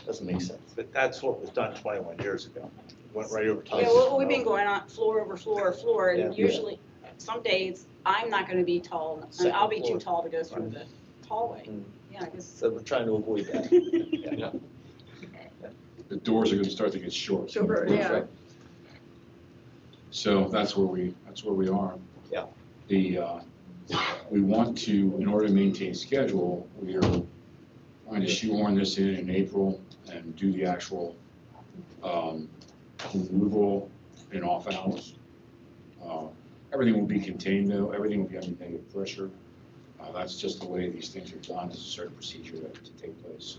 doesn't make sense. but that's what was done 21 years ago. Went right over top. Yeah, well, we've been going on floor over floor over floor, and Yeah. usually, some days, I'm not gonna be tall, and I'll be Second too floor. tall to go through the hallway. Mm. Yeah, I guess. So we're trying to avoid that. The doors are gonna start to get short. Sure, yeah. So that's where we are. Yeah. We want to, in order to maintain schedule, we are trying to shoehorn this in April and do the actual removal in off hours. Everything will be contained though, everything will be under negative pressure. That's just the way these things are done, there's a certain procedure that to take place.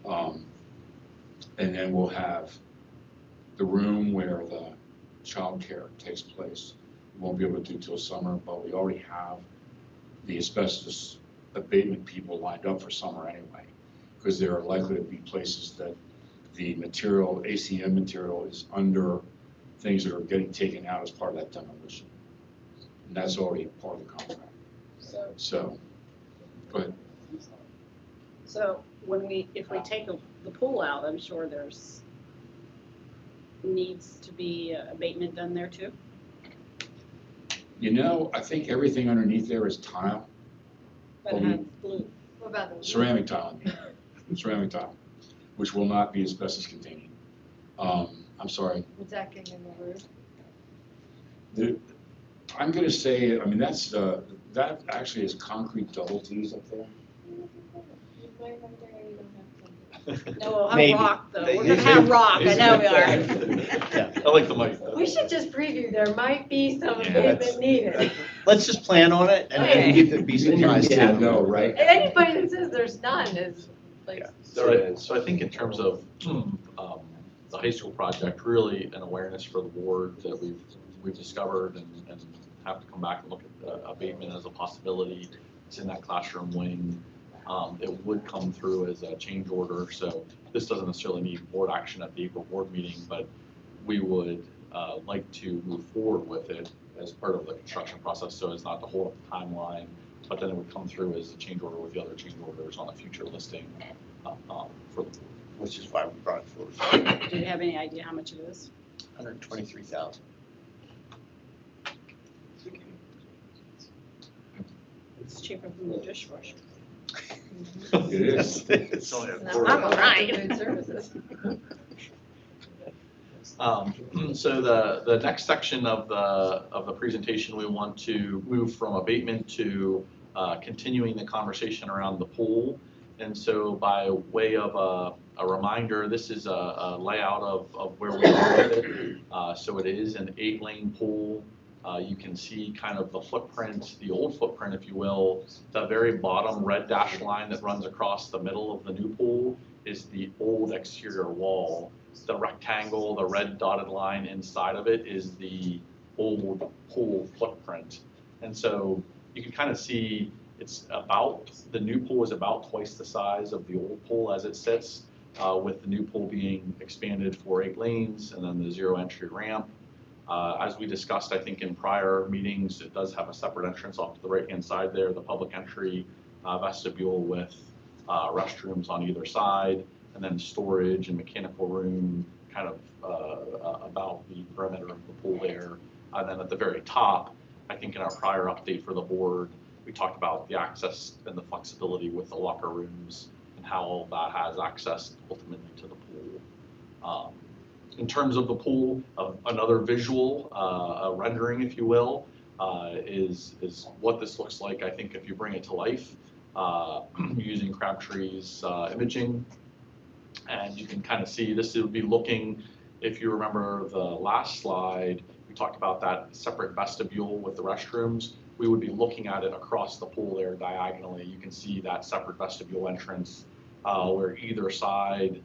And then we'll have the room where the childcare takes place. We won't be able to do till summer, but we already have the asbestos abatement people lined up for summer anyway, because there are likely to be places that the material, ACM material, is under things that are getting taken out as part of that demolition. And that's already part of the contract. So, go ahead. So if we take the pool out, I'm sure there's needs to be abatement done there too. You know, I think everything underneath there is tile, But it has blue. What about the? ceramic tile, ceramic tile, which will not be asbestos containing. I'm sorry, Decking in the roof? I'm gonna say, I mean, that's, that actually is concrete double Ts up there. No, we'll have Maybe. rock though. We're Maybe. gonna have rock, I know we are. I like the mic. We should just preview, there might be some Yeah, abatement needed. Let's just plan on it and then you could be surprised. Yeah, too. no, right? And anybody that says there's none is like, So I think in terms of the high school project, really an awareness for the board that we've discovered and have to come back and look at abatement as a possibility. It's in that classroom wing. It would come through as a change order, so this doesn't necessarily need board action at the April board meeting, but we would like to move forward with it as part of the construction process, so as not to hold up the timeline, but then it would come through as a change order with the other change orders on a future listing for the, Which is why we brought it forward. Do you have any idea how much it is? 123,000. It's cheaper than the dishwasher. It is. It's only a and quarter I'm of a- right. food services. So the next section of the presentation, we want to move from abatement to continuing the conversation around the pool. And so by way of a reminder, this is a layout of where we are with it. So it is an 8-lane pool. You can see kind of the footprint, the old footprint, if you will. The very bottom red dashed line that runs across the middle of the new pool is the old exterior wall. The rectangle, the red dotted line inside of it is the old pool footprint. And so you can kind of see the new pool is about twice the size of the old pool as it sits, with the new pool being expanded for 8 lanes and then the 0 entry ramp. As we discussed, I think in prior meetings, it does have a separate entrance off to the right-hand side there, the public entry vestibule with restrooms on either side, and then storage and mechanical room kind of about the perimeter of the pool there. And then at the very top, I think in our prior update for the board, we talked about the access and the flexibility with the locker rooms and how all that has access ultimately to the pool. In terms of the pool, another visual, a rendering, if you will, is what this looks like, I think, if you bring it to life using Crabtree's imaging. And you can kind of see this would be looking, if you remember the last slide, we talked about that separate vestibule with the restrooms. We would be looking at it across the pool there diagonally. You can see that separate vestibule entrance where either side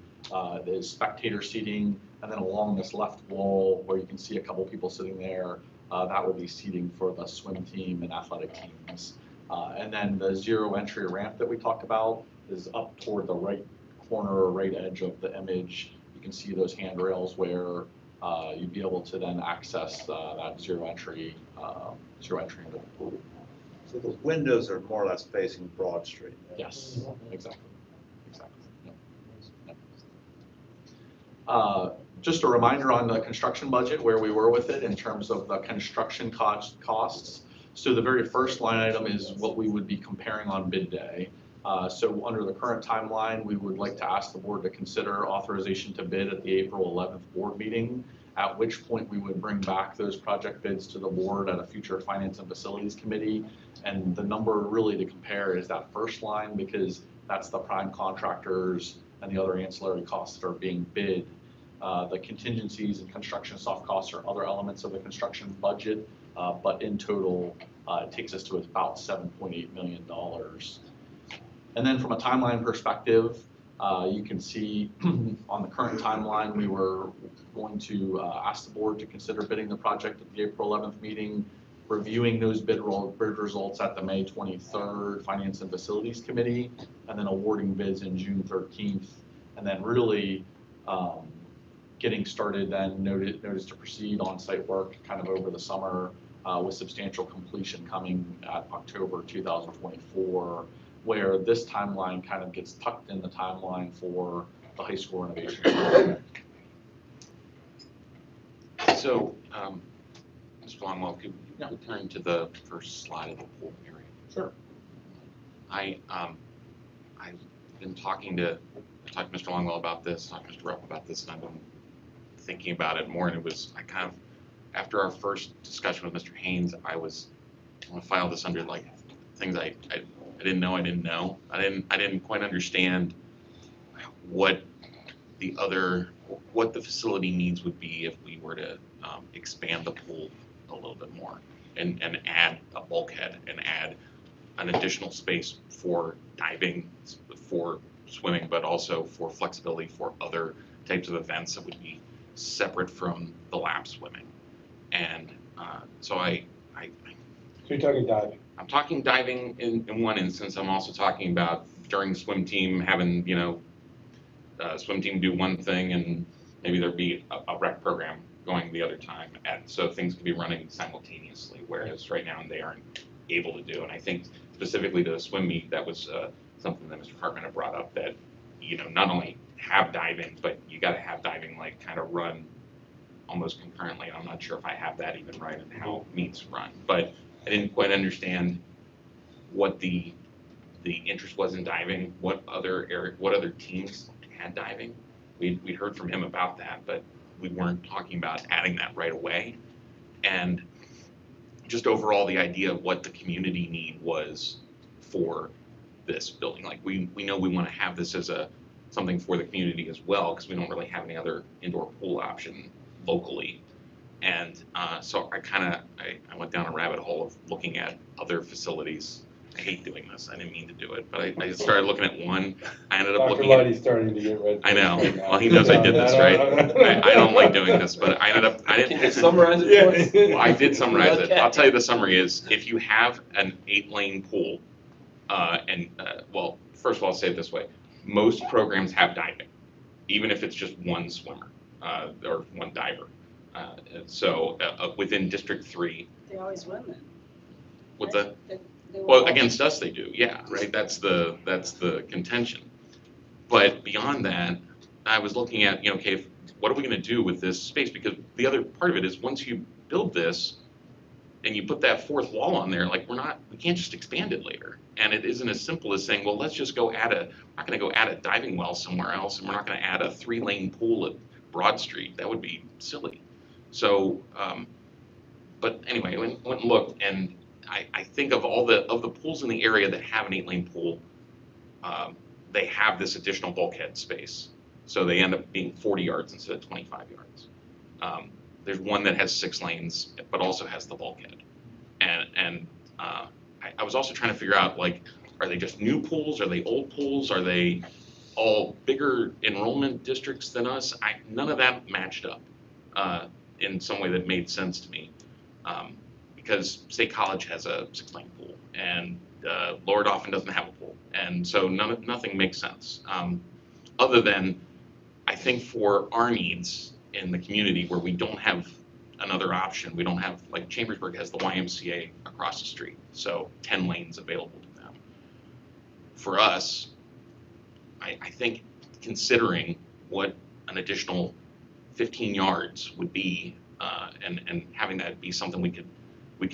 is spectator seating, and then along this left wall where you can see a couple people sitting there, that will be seating for the swim team and athletic teams. And then the 0 entry ramp that we talked about is up toward the right corner or right edge of the image. You can see those handrails where you'd be able to then access that 0 entry into the pool. So the windows are more or less facing Broad Street. Yes, exactly. Yep. Just a reminder on the construction budget, where we were with it in terms of the construction costs. So the very first line item is what we would be comparing on bid day. So under the current timeline, we would like to ask the board to consider authorization to bid at the April 11th board meeting, at which point we would bring back those project bids to the board at a future Finance and Facilities Committee. And the number really to compare is that first line, because that's the prime contractors and the other ancillary costs that are being bid. The contingencies and construction soft costs are other elements of the construction budget, but in total, it takes us to about $7.8 million. And then from a timeline perspective, you can see on the current timeline, we were going to ask the board to consider bidding the project at the April 11th meeting, reviewing those bid results at the May 23rd Finance and Facilities Committee, and then awarding bids in June 13th, and then really getting started then notice to proceed on site work kind of over the summer with substantial completion coming at October 2024, where this timeline kind of gets tucked in the timeline for the high school renovation project. So, Mr. Longwell, could return to the first slide of the pool area. Sure. I've been talking to Mr. Longwell about this, talked to Mr. Rupp about this, and I've been thinking about it more, and it was, after our first discussion with Mr. Haynes, I want to file this under like things I didn't know I didn't know. I didn't quite understand what the facility needs would be if we were to expand the pool a little bit more and add a bulkhead and add an additional space for diving, for swimming, but also for flexibility for other types of events that would be separate from the lap swimming. And so So you're talking diving? I'm talking diving in one instance. I'm also talking about during swim team having, swim team do one thing and maybe there'd be a rec program going the other time. And so things could be running simultaneously, whereas right now they aren't able to do. And I think specifically to the swim meet, that was something that Mr. Hartman had brought up, that, not only have diving, but you got to have diving like kind of run almost concurrently. And I'm not sure if I have that even right and how meets run, but I didn't quite understand what the interest was in diving, what other teams had diving. We'd heard from him about that, but we weren't talking about adding that right away. And just overall, the idea of what the community need was for this building. Like we know we want to have this as something for the community as well, because we don't really have any other indoor pool option locally. And so I went down a rabbit hole of looking at other facilities. I hate doing this. I didn't mean to do it, but I started looking at one. I ended up Dr. looking at. Luddy's starting to get red. I know. right now. Well, he knows I did this, right? I don't like doing this, but I Can you summarize it for us? Well, I did summarize it. Okay. I'll tell you the summary is, if you have an 8-lane pool, well, first of all, I'll say it this way. Most programs have diving, even if it's just one swimmer or one diver. So within District 3, They always win then. with right? the, They will well, always- against us, they do, yeah, right? That's the contention. But beyond that, I was looking at, okay, what are we gonna do with this space? Because the other part of it is, once you build this and you put that fourth wall on there, like we can't just expand it later. And it isn't as simple as saying, well, let's just go we're not gonna go add a diving well somewhere else, and we're not gonna add a 3-lane pool at Broad Street. That would be silly. So, but anyway, I went and looked, and I think of all the pools in the area that have an 8-lane pool, they have this additional bulkhead space. So they end up being 40 yards instead of 25 yards. There's one that has 6 lanes, but also has the bulkhead. And I was also trying to figure out, like, are they just new pools? Are they old pools? Are they all bigger enrollment districts than us? None of that matched up in some way that made sense to me. Because State College has a 6-lane pool, and Lower Dauphin doesn't have a pool. And so nothing makes sense. Other than, I think for our needs in the community where we don't have another option, we don't have, like Chambersburg has the YMCA across the street, so 10 lanes available to them. For us, I think considering what an additional 15 yards would be, and having that be something we could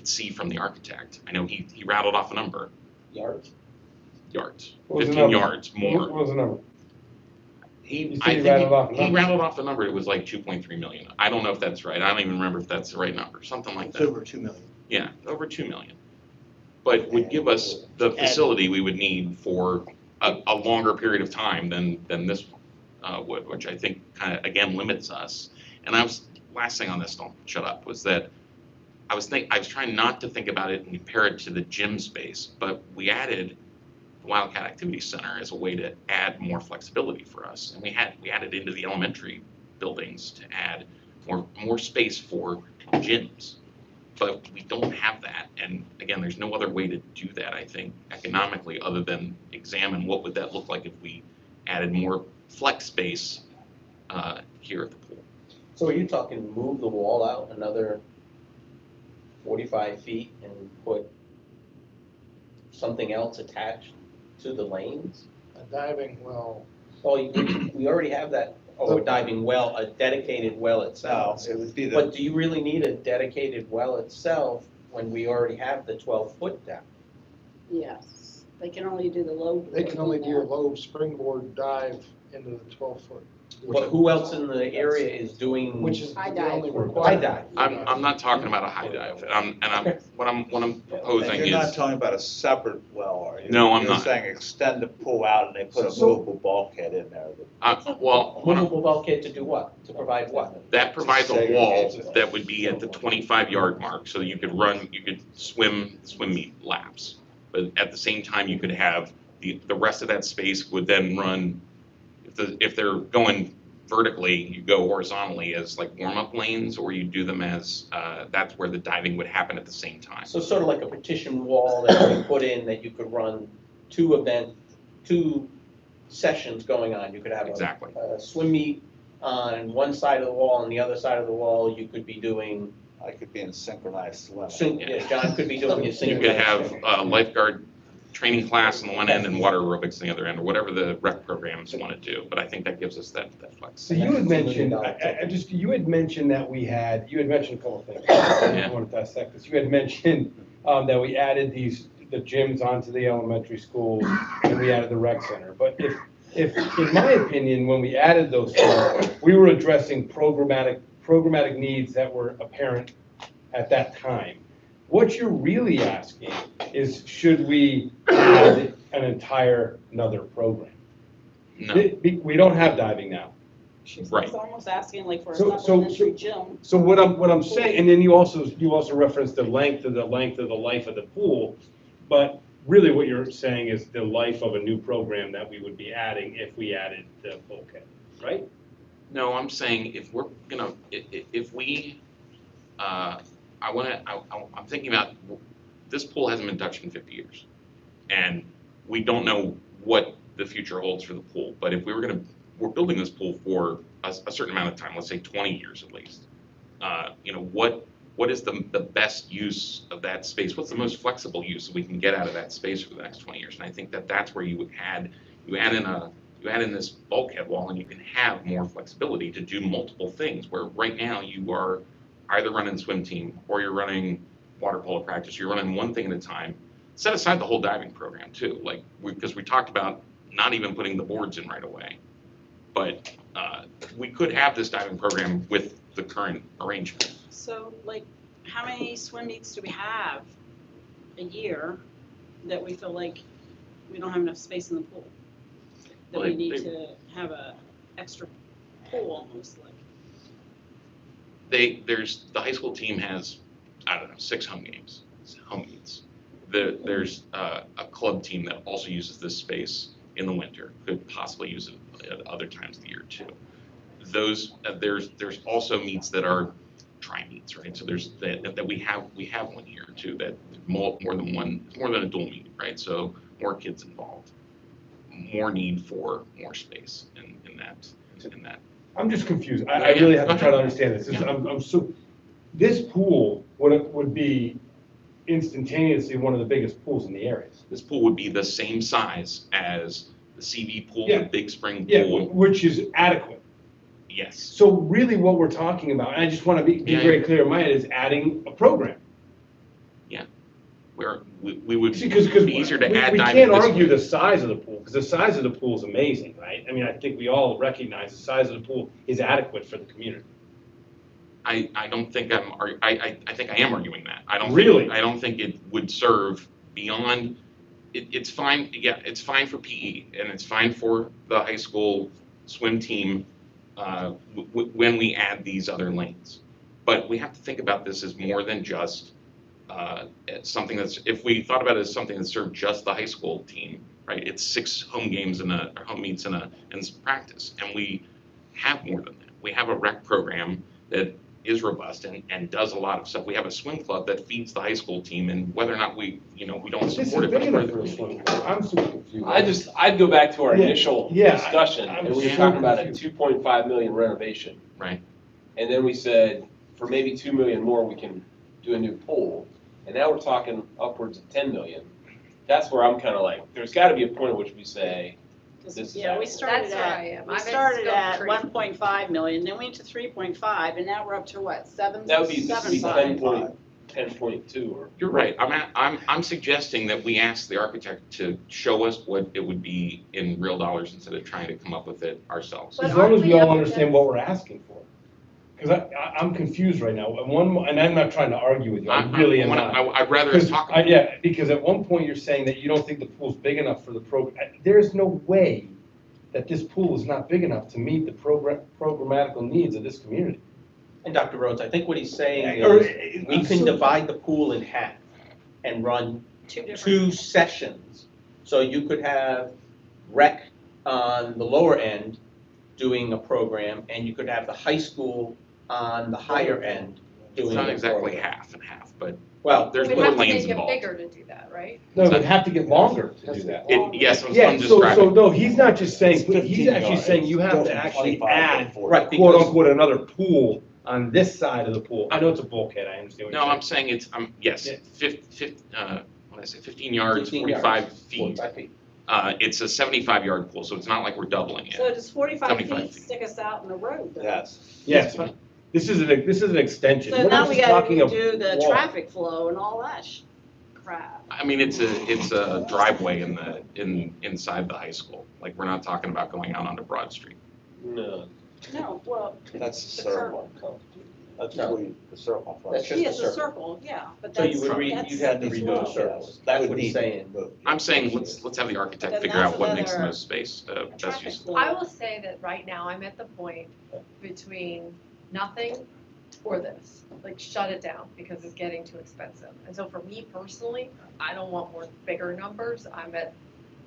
see from the architect. I know he rattled off a number. Yards? Yards. What was the 15 number? yards more. What was the number? He said he rattled off a he number. rattled off a number. It was like 2.3 million. I don't know if that's right. I don't even remember if that's the right number. Something like It's that. over 2 million. Yeah, over 2 million. But would give us the facility we would need for a longer period of time than this would, which I think kind of, again, limits us. And last thing on this, don't shut up, was that I was trying not to think about it and compare it to the gym space, but we added the Wildcat Activity Center as a way to add more flexibility for us. And we added into the elementary buildings to add more space for gyms. But we don't have that, and again, there's no other way to do that, I think, economically, other than examine what would that look like if we added more flex space here at the pool. So are you talking move the wall out another 45 feet and put something else attached to the lanes? A diving well. Well, we already have that, a diving well, a dedicated well itself. It would be But do you really need a dedicated well itself when we already have the 12-foot depth. Yes, they can only do the low. They can only do a board. low springboard dive into the 12-foot. But who else in the area is doing? Which is the High dive. only High requirement. dive. I'm not talking about a high dive, what I'm And proposing you're not is, talking about a separate well, are you? No, I'm You're not. saying extend the pool out and they put a So- movable bulkhead in there. well, Movable bulkhead to do what? To provide what? that provides a wall that would be at the 25-yard mark, so you could swim meet laps. But at the same time, you could have, the rest of that space would then run, if they're going vertically, you go horizontally as like warm-up lanes, or you do them as, that's where the diving would happen at the same time. So sort of like a partition wall that you put in that you could run two sessions going on. You could have Exactly. a swim meet on one side of the wall, and the other side of the wall, you could be doing, I could be in synchronized swimming. John could be doing his You thing. could have a lifeguard training class on the one end and water aerobics on the other end, or whatever the rec programs want to do, but I think that gives us that flex. So you had mentioned, you had mentioned that you had mentioned a couple of things. I want to dissect this. You had mentioned that we added the gyms onto the elementary schools, and we added the rec center. But if, in my opinion, when we added those things, we were addressing programmatic needs that were apparent at that time. What you're really asking is, should we add an entire another program? No, We don't have diving now. She's Right. almost asking like for a So- supplementary gym. So what I'm saying, and then you also referenced the length of the life of the pool, but really what you're saying is the life of a new program that we would be adding if we added the bulkhead, right? no, I'm saying if we're gonna, if we, I'm thinking about, this pool hasn't been touched in 50 years. And we don't know what the future holds for the pool, but if we're building this pool for a certain amount of time, let's say 20 years at least. What is the best use of that space? What's the most flexible use that we can get out of that space for the next 20 years? And I think that's where you add in this bulkhead wall, and you can have more flexibility to do multiple things, where right now you are either running swim team or you're running water polo practice, you're running one thing at a time. Set aside the whole diving program too, because we talked about not even putting the boards in right away. But we could have this diving program with the current arrangement. So like, how many swim meets do we have a year that we feel like we don't have enough space in the pool? That we Well, need to have a extra pool almost like. The high school team has, I don't know, 6 home meets. There's a club team that also uses this space in the winter, could possibly use it at other times of the year too. There's also meets that are tri-meets, right? So there's that we have one here too, that more than one, it's more than a dual meet, right? So more kids involved, more need for more space in that. I'm just confused. I really have to try to understand this. This pool would be instantaneously one of the biggest pools in the area. This pool would be the same size as the CV pool, Yeah. the Big Spring Yeah, pool. which is adequate. Yes. So really what we're talking about, and I just want to be Yeah. very clear in my head, is adding a program. Where we would Because be easier to we add we diving can't this argue way. the size of the pool, because the size of the pool is amazing, right? I mean, I think we all recognize the size of the pool is adequate for the community. I don't think I think I am arguing that. Really? I don't think it would serve beyond, it's fine, yeah, it's fine for PE, and it's fine for the high school swim team when we add these other lanes. But we have to think about this as more than just something that's, if we thought about it as something that served just the high school team, right? It's 6 home games or home meets and some practice, and we have more than that. We have a rec program that is robust and does a lot of stuff. We have a swim club that feeds the high school team, and whether or not we don't This is support it. big but enough we're- for a swimming pool. I'm super confused. I'd go back to our Yeah, initial yeah, discussion, I'm and we were so talking about a confused. 2.5 million renovation. Right. And then we said, for maybe 2 million more, we can do a new pool. And now we're talking upwards of 10 million. That's where I'm kind of like, there's got to be a point at which we say, this is Yeah, we adequate. started That's where I am. we I'm at started scope at 3. 1.5 million, then we went to 3.5, and now we're up to what, 7? That would be 10 point, 10.2 or. You're right. I'm suggesting that we ask the architect to show us what it would be in real dollars instead of trying to come up with it ourselves. But As long as aren't we we all up understand against- what we're asking for. Because I'm confused right now. And I'm not trying to argue with you, I really am not. I'd rather us talk about it. Yeah, because at one point you're saying that you don't think the pool's big enough for the program. There's no way that this pool is not big enough to meet the programmatical needs of this community. And Dr. Rhodes, I think what he's saying Or- is, we can divide the pool in half and run Two different. two sessions. So you could have rec on the lower end doing a program, and you could have the high school on the higher end doing It's a not exactly program. half and half, but Well, there's We'd more have to lanes make it involved. bigger to do that, right? No, they'd have to get longer to do that. Yes, I'm Yeah, so describing. no, he's not just saying, It's 15 he's actually yards. saying you have Go to from actually 25 to add 40. Right, quote because- unquote another pool on this side of the pool. I know it's a bulkhead, I understand what No, you're I'm saying. saying yes, Yeah. what did I say, 15 yards, 15 yards, 45 feet. 45 feet. It's a 75-yard pool, so it's not like we're doubling So it. does 45 75 feet feet. stick us out in the road though? Yes. Yes, this is an extension. So We're now not we just gotta talking a do the wall. traffic flow and all that crap. I mean, it's a driveway inside the high school. Like, we're not talking about going out onto Broad Street. No. No, well, That's the The circle. That's where you, the circle. from. That's just yeah, a it's a circle. circle, yeah, but So that's, you would that's. you'd have to redo the slow. circles. That's Would what he's need saying. moved. I'm saying, let's have the architect Then figure that's out what makes the another most space, best Traffic use. flow. I will say that right now, I'm at the point between nothing or this, like shut it down because it's getting too expensive. And so for me personally, I don't want more bigger numbers. I'm at,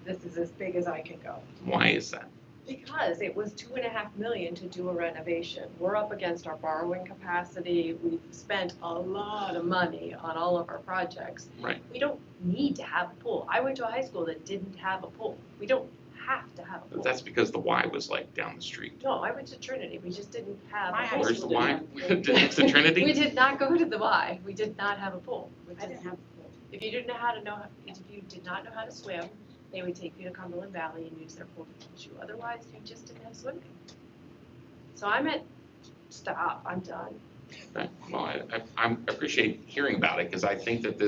this is as big as I can go. Why is that? Because it was 2.5 million to do a renovation. We're up against our borrowing capacity. We've spent a lot of money on all of our projects. Right. We don't need to have a pool. I went to a high school that didn't have a pool. We don't have to have a But pool. that's because the Y was like down the street. No, I went to Trinity. We just didn't have My a high pool. Where's the school Y? didn't have It's the Trinity? We did not go to the Y. We did not have a pool. I didn't have a pool. If you did not know how to swim, they would take you to Cumberland Valley and use their pool to teach you. Otherwise, you just didn't have swimming. So I'm at, stop, I'm done. Okay. Well, I appreciate hearing about it, because I think that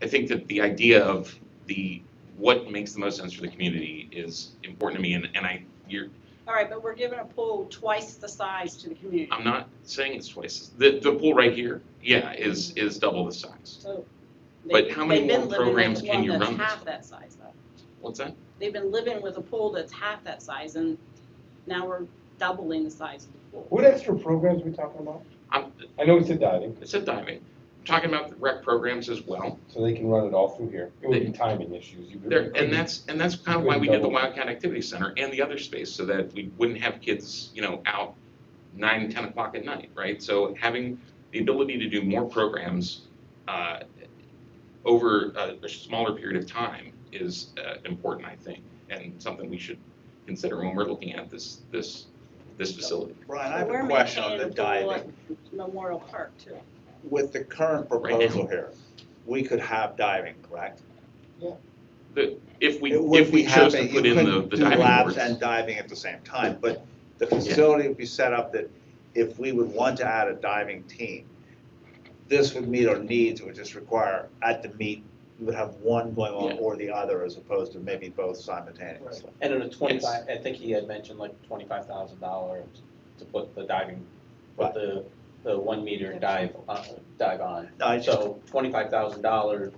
I think that the idea of what makes the most sense for the community is important to me, and All right, but we're giving a pool twice the size to the community. I'm not saying it's twice. The pool right here, yeah, is double the size. So But they- how many they've been more living with programs one can you that's run this half way? that size though. What's that? They've been living with a pool that's half that size and now we're doubling the size of the pool. What extra programs are we talking about? I'm- I know we said diving, It's a diving. I'm talking about the rec programs as well. so they can run it all through here. It would be timing issues. You could- And that's kind of why we did the Double. Wildcat Activity Center and the other space, so that we wouldn't have kids, out 9, 10 o'clock at night, right? So having the ability to do more programs over a smaller period of time is important, I think, and something we should consider when we're looking at this facility. Brian, I have We're a question on the maintaining a pool diving. at Memorial Park too. With the current proposal here, we could have diving, correct? If we It would be chose to happening. put You in couldn't the do diving laps boards. and diving at the same time, but the facility would be set up that if we would want to add a diving team, this would meet our needs. It would just require at the meet, you would have one going on Yeah. or the other as opposed to maybe both simultaneously. And in a 25, I think he had mentioned like $25,000 to put the diving, put the 1 meter dive on. No, I just- So $25,000,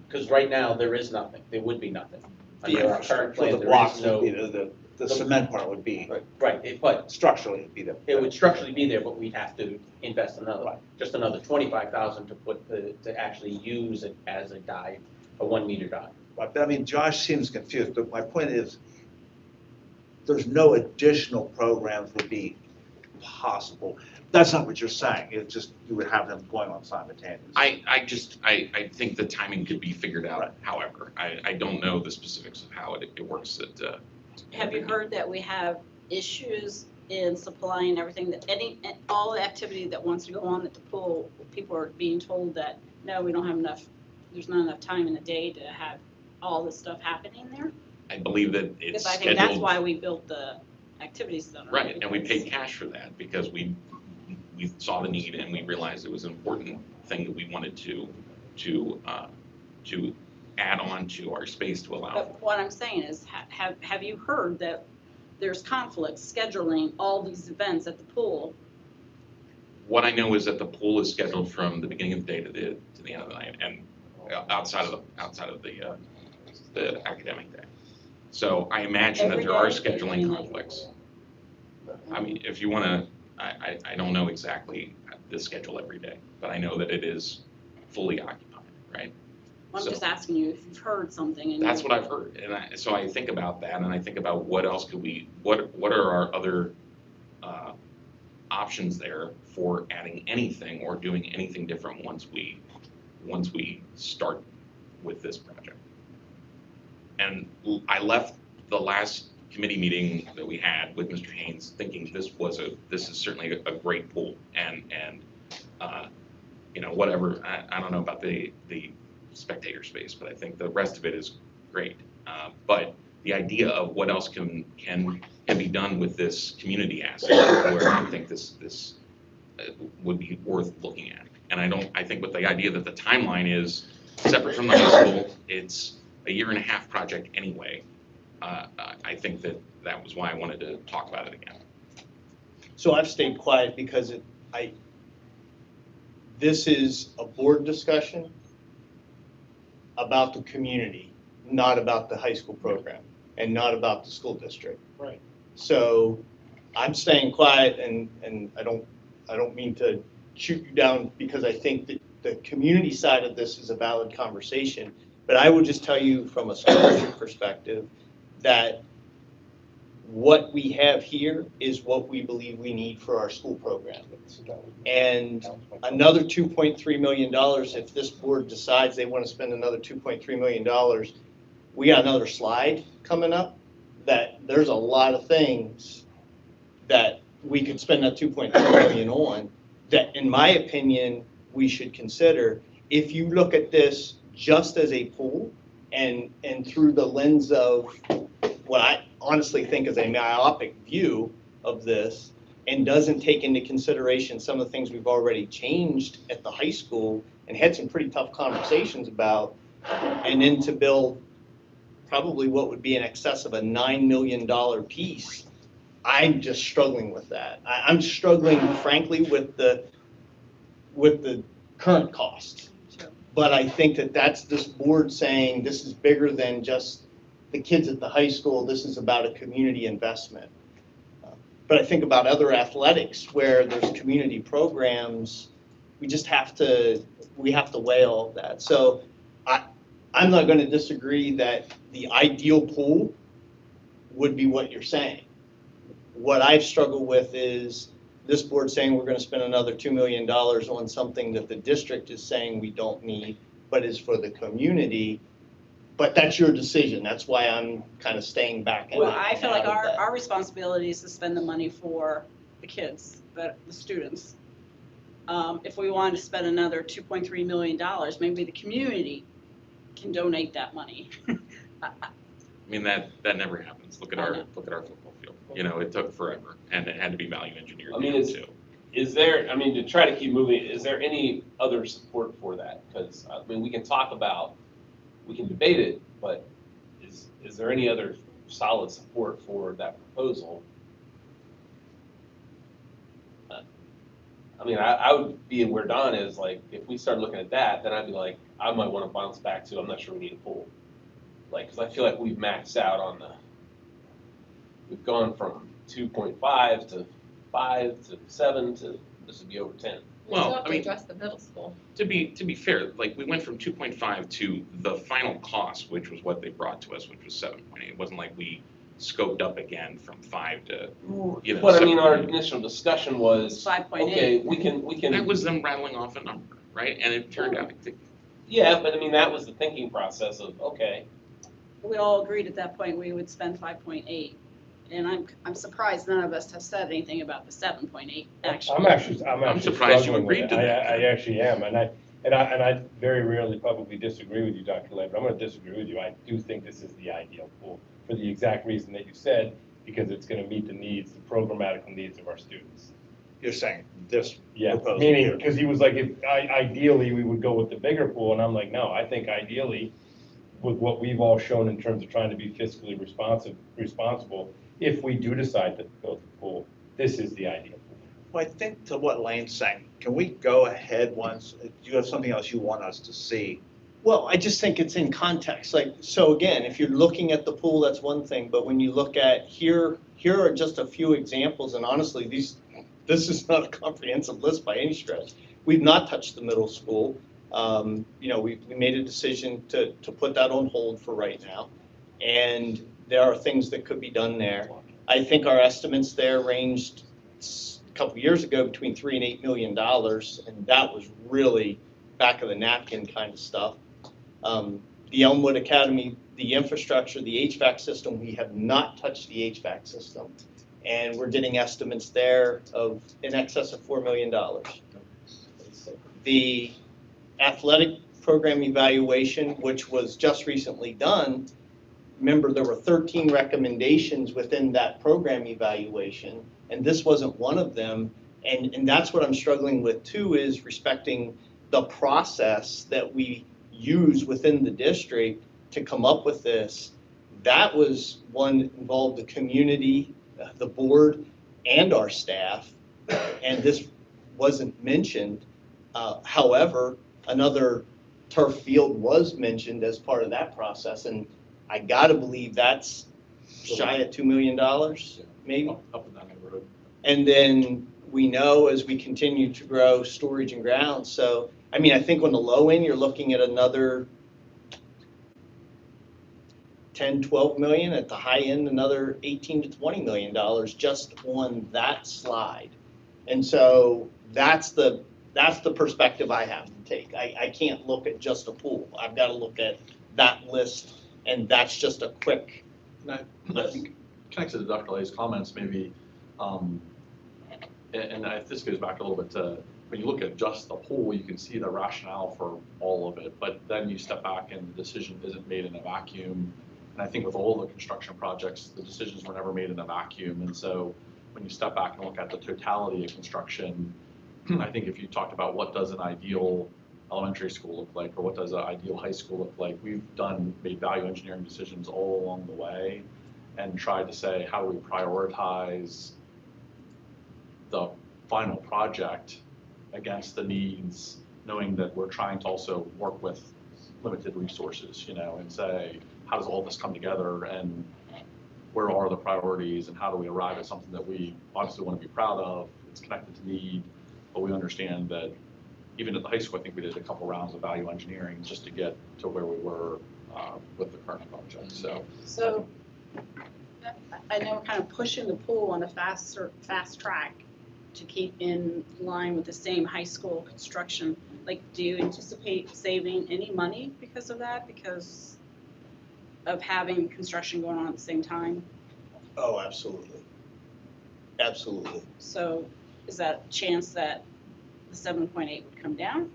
because right now there is nothing, there would be nothing. Under our current So plan, the there blocks is would be, no, the cement part would be, right, but structurally it'd be the. it would structurally be there, but we'd have to invest another, Right. just another 25,000 to put, to actually use it as a dive, a 1 meter dive. But I mean, Josh seems confused, but my point is, there's no additional programs would be possible. That's not what you're saying, it's just, you would have them going on simultaneously. I think the timing could be figured Right. out, however. I don't know the specifics of how it works at. Have you heard that we have issues in supplying everything that all the activity that wants to go on at the pool? People are being told that, no, we don't have enough, there's not enough time in the day to have all this stuff happening there? I believe that it's Because I think that's scheduled, why we built the activity center. right, and we because- paid cash for that because we we saw the need and we realized it was an important thing that we wanted to add on to our space to allow. But what I'm saying is, have you heard that there's conflicts scheduling all these events at the pool? What I know is that the pool is scheduled from the beginning of the day to the end of the night, and outside of the academic day. So I imagine that Every there are day? scheduling conflicts. I mean, if you want to, I don't know exactly the schedule every day, but I know that it is fully occupied, right? I'm So- just asking you if you've heard something. And That's what I've heard, and so I think about that, and I think about what else could what are our other options there for adding anything or doing anything different once we start with this project. And I left the last committee meeting that we had with Mr. Haynes thinking this is certainly a great pool, and you know, whatever, I don't know about the spectator space, but I think the rest of it is great. But the idea of what else can be done with this community asset, where I think this would be worth looking at. And I think with the idea that the timeline is separate from the high school, it's a 1.5-year project anyway. I think that was why I wanted to talk about it again. So I've stayed quiet because this is a board discussion about the community, not about the high school program, and not about the school district. Right. So I'm staying quiet, and I don't mean to shoot you down, because I think that the community side of this is a valid conversation. But I would just tell you from a school district perspective that what we have here is what we believe we need for our school program. And another $2.3 million, if this board decides they want to spend another $2.3 million, we got another slide coming up that there's a lot of things that we could spend that $2.3 million on that, in my opinion, we should consider. If you look at this just as a pool and through the lens of what I honestly think is a myopic view of this, and doesn't take into consideration some of the things we've already changed at the high school and had some pretty tough conversations about, and then to build probably what would be in excess of a $9 million piece, I'm just struggling with that. I'm struggling frankly with the current costs. But I think that that's this board saying this is bigger than just the kids at the high school, this is about a community investment. But I think about other athletics where there's community programs, we have to weigh all of that. So I'm not going to disagree that the ideal pool would be what you're saying. What I've struggled with is this board saying we're going to spend another $2 million on something that the district is saying we don't need, but is for the community. But that's your decision. That's why I'm kind of staying back. Well, I feel like our responsibility is to spend the money for the kids, the students. If we wanted to spend another $2.3 million, maybe the community can donate that money. I mean, that never happens. Look at our football field. You know, it took forever, and it had to be value engineered. I mean, too. Is there, I mean, to try to keep moving, is there any other support for that? Because, I mean, we can talk about, we can debate it, but is there any other solid support for that proposal? I mean, I would be where Don is, like, if we start looking at that, then I'd be like, I might want to bounce back to, I'm not sure we need a pool. Like, because I feel like we've maxed out on we've gone from 2.5 to 5 to 7 to, this would be over 10. We still Well, have I to mean, address the middle school. to be fair, like, we went from 2.5 to the final cost, which was what they brought to us, which was 7.8. It wasn't like we scoped up again from 5 to, you know. But I mean, our 7.8. initial discussion was, 5.8. okay, we can. That was them rattling off a number, right? And it turned out, Yeah, but I mean, that was the thinking process of, okay, We all agreed at that point we would spend 5.8. And I'm surprised none of us have said anything about the 7.8, actually. I'm actually surprised you struggling with agreed it. to that. I actually am, and I very rarely publicly disagree with you, Dr. Lay, but I'm gonna disagree with you. I do think this is the ideal pool for the exact reason that you said, because it's gonna meet the needs, the programmatic needs of our students. You're saying this Yeah, proposal meaning, here. because he was like, ideally, we would go with the bigger pool, and I'm like, no, I think ideally, with what we've all shown in terms of trying to be fiscally responsible, if we do decide to build the pool, this is the ideal pool. Well, I think to what Lane's saying, can we go ahead once, do you have something else you want us to see? Well, I just think it's in context, like, so again, if you're looking at the pool, that's one thing, but when you look at here are just a few examples, and honestly, this is not a comprehensive list by any stretch. We've not touched the middle school. We made a decision to put that on hold for right now, and there are things that could be done there. I think our estimates there ranged a couple years ago between $3 and $8 million, and that was really back of the napkin kind of stuff. The Elmwood Academy, the infrastructure, the HVAC system, we have not touched the HVAC system. And we're getting estimates there of in excess of $4 million. The athletic program evaluation, which was just recently done, remember there were 13 recommendations within that program evaluation, and this wasn't one of them. And that's what I'm struggling with too, is respecting the process that we use within the district to come up with this. That was one that involved the community, the board, and our staff, and this wasn't mentioned. However, another turf field was mentioned as part of that process, and I gotta believe that's shy of $2 million, maybe. Up in that neighborhood. And then we know as we continue to grow storage and grounds, so, I mean, I think on the low end, you're looking at another 10, 12 million, at the high end, another 18 to 20 million dollars just on that slide. And so that's the perspective I have to take. I can't look at just a pool. I've got to look at that list, and that's just a quick I think connected to Dr. Lay's comments, maybe, this goes back a little bit to, when you look at just the pool, you can see the rationale for all of it, but then you step back and the decision isn't made in a vacuum. And I think with all the construction projects, the decisions were never made in a vacuum. And so when you step back and look at the totality of construction, I think if you talked about what does an ideal elementary school look like, or what does an ideal high school look like, we've made value engineering decisions all along the way and tried to say, how do we prioritize the final project against the needs, knowing that we're trying to also work with limited resources, and say, how does all this come together, and where are the priorities, and how do we arrive at something that we obviously want to be proud of? It's connected to need, but we understand that even at the high school, I think we did a couple rounds of value engineering just to get to where we were with the current project. So I know we're kind of pushing the pool on a fast track to keep in line with the same high school construction. Like, do you anticipate saving any money because of that? Because of having construction going on at the same time? Oh, absolutely. Absolutely. So is that a chance that the 7.8 would come down?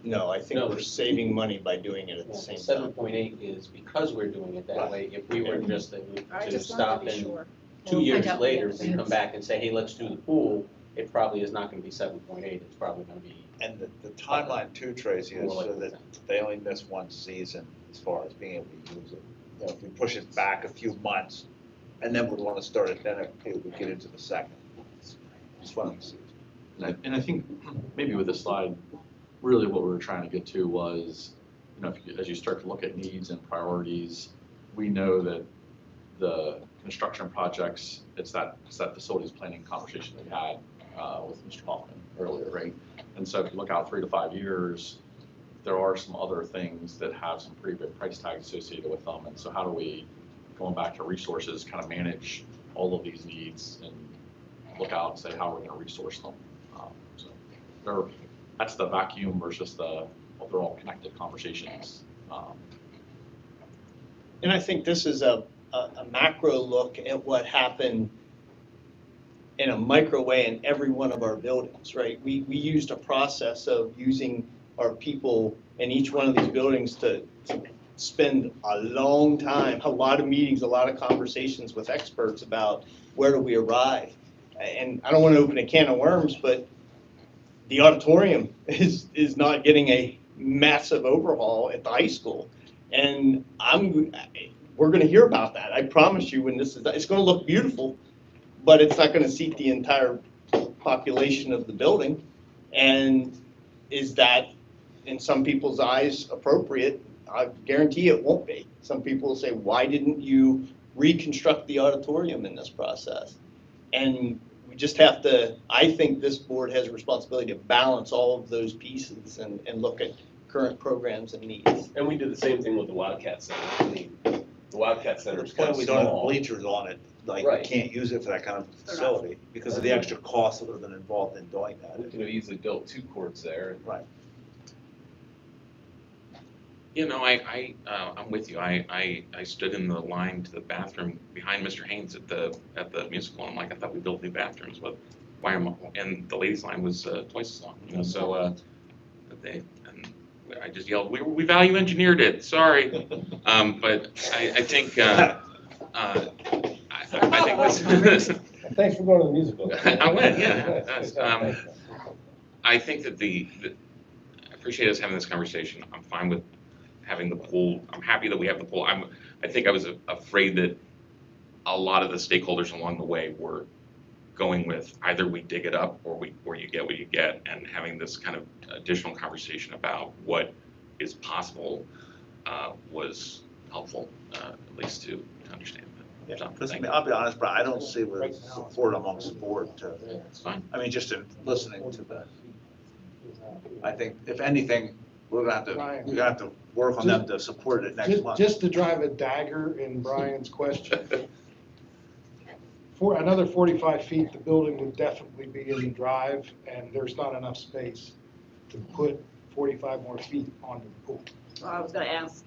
No, I think No. we're saving money by doing it at the same time. 7.8 is because we're doing it that way. If we were just I to just wanted stop to be and sure. 2 years Find out later, what we come back and say, hey, let's do the pool, it probably is not gonna be 7.8, it's probably gonna be. And the timeline too, Tracy, is More like so that they only miss one season as far as being able to use it. If we push it back a few months, and then we'd want to start it, then it would get into the second. Just one season. And I think maybe with this slide, really what we were trying to get to was, as you start to look at needs and priorities, we know that the construction projects, it's that facilities planning conversation that we had with Mr. Hoffman earlier, right? And so if you look out 3 to 5 years, there are some other things that have some pretty big price tags associated with them. And so how do we, going back to resources, kind of manage all of these needs and look out and say how we're going to resource them? That's the vacuum versus they're all connected conversations. And I think this is a macro look at what happened in a micro way in every one of our buildings, right? We used a process of using our people in each one of these buildings to spend a long time, a lot of meetings, a lot of conversations with experts about where do we arrive. and I don't want to open a can of worms, but the auditorium is not getting a massive overhaul at the high school. And we're gonna hear about that. I promise you, when it's gonna look beautiful, but it's not gonna seat the entire population of the building. And is that, in some people's eyes, appropriate? I guarantee it won't be. Some people will say, why didn't you reconstruct the auditorium in this process? And we just have to, I think this board has a responsibility to balance all of those pieces and look at current programs and needs. And we did the same thing with the Wildcat Center. I mean, the Wildcat Center is kind of We don't have small. bleachers on it, like, you Right. can't use it for that kind of facility because of the extra cost that would have been involved in doing that. We could have easily built 2 courts there. Right. You know, I'm with you. I stood in the line to the bathroom behind Mr. Haynes at the musical. I'm like, I thought we built new bathrooms, but why am I? And the ladies' line was twice as long. You know, so I just yelled, we value engineered it. Sorry, but I think I think this. Thanks for going to the musical. I went, yeah. I think that I appreciate us having this conversation. I'm fine with having the pool. I'm happy that we have the pool. I think I was afraid that a lot of the stakeholders along the way were going with either we dig it up or you get what you get, and having this kind of additional conversation about what is possible was helpful, at least to understand that. Yeah, So, because thank you. I'll be honest, but I don't see with support amongst the board to, It's fine. I mean, just in listening to the, I think if anything, we're gonna have to work on them to support it next month. Just to drive a dagger in Brian's question, for another 45 feet, the building would definitely be in the drive, and there's not enough space to put 45 more feet onto the pool. Well, I was gonna ask,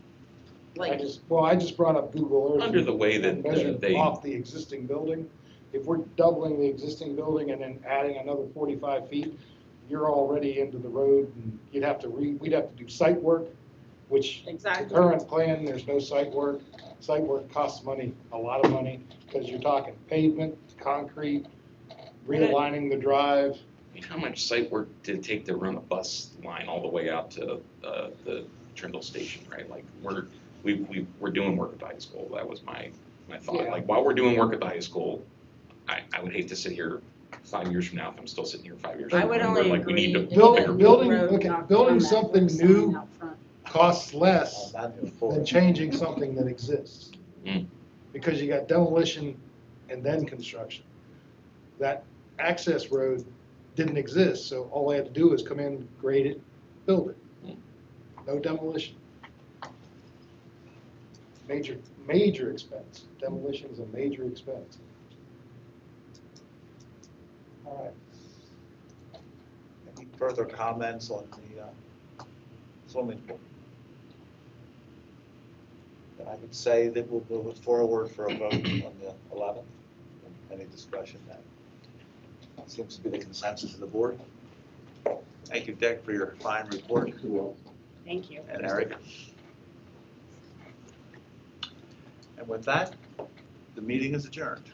I like, just brought up Google Earth. Under the way that, and measured they- off the existing building. If we're doubling the existing building and then adding another 45 feet, you're already into the road, and we'd have to do site work, which the exactly. current plan, there's no site work. Site work costs money, a lot of money, because you're talking pavement, concrete, realigning the drive. I mean, how much site work did it take to run a bus line all the way out to the Trindle station, right? Like, we're doing work at the high school. That was my thought. Yeah. Like, while we're doing work at the high school, I would hate to sit here 5 years from now, if I'm still sitting here 5 years from I now. would and we're only like, we need agree. to if Building- the building- road look at knocked building on that something sign new. out front. Costs less Before. than changing something that exists. Mm. Because you got demolition and then construction. That access road didn't exist, so all they had to do was come in, grade it, build it. No demolition. Major expense. Demolition is a major expense. All right. Any further comments on the swimming pool? Then I would say that we'll move it forward for a vote on the 11th. Any discussion then? Seems to be the consensus of the board. Thank you, Dick, for your fine report. Thank you. And Eric. And with that, the meeting is adjourned.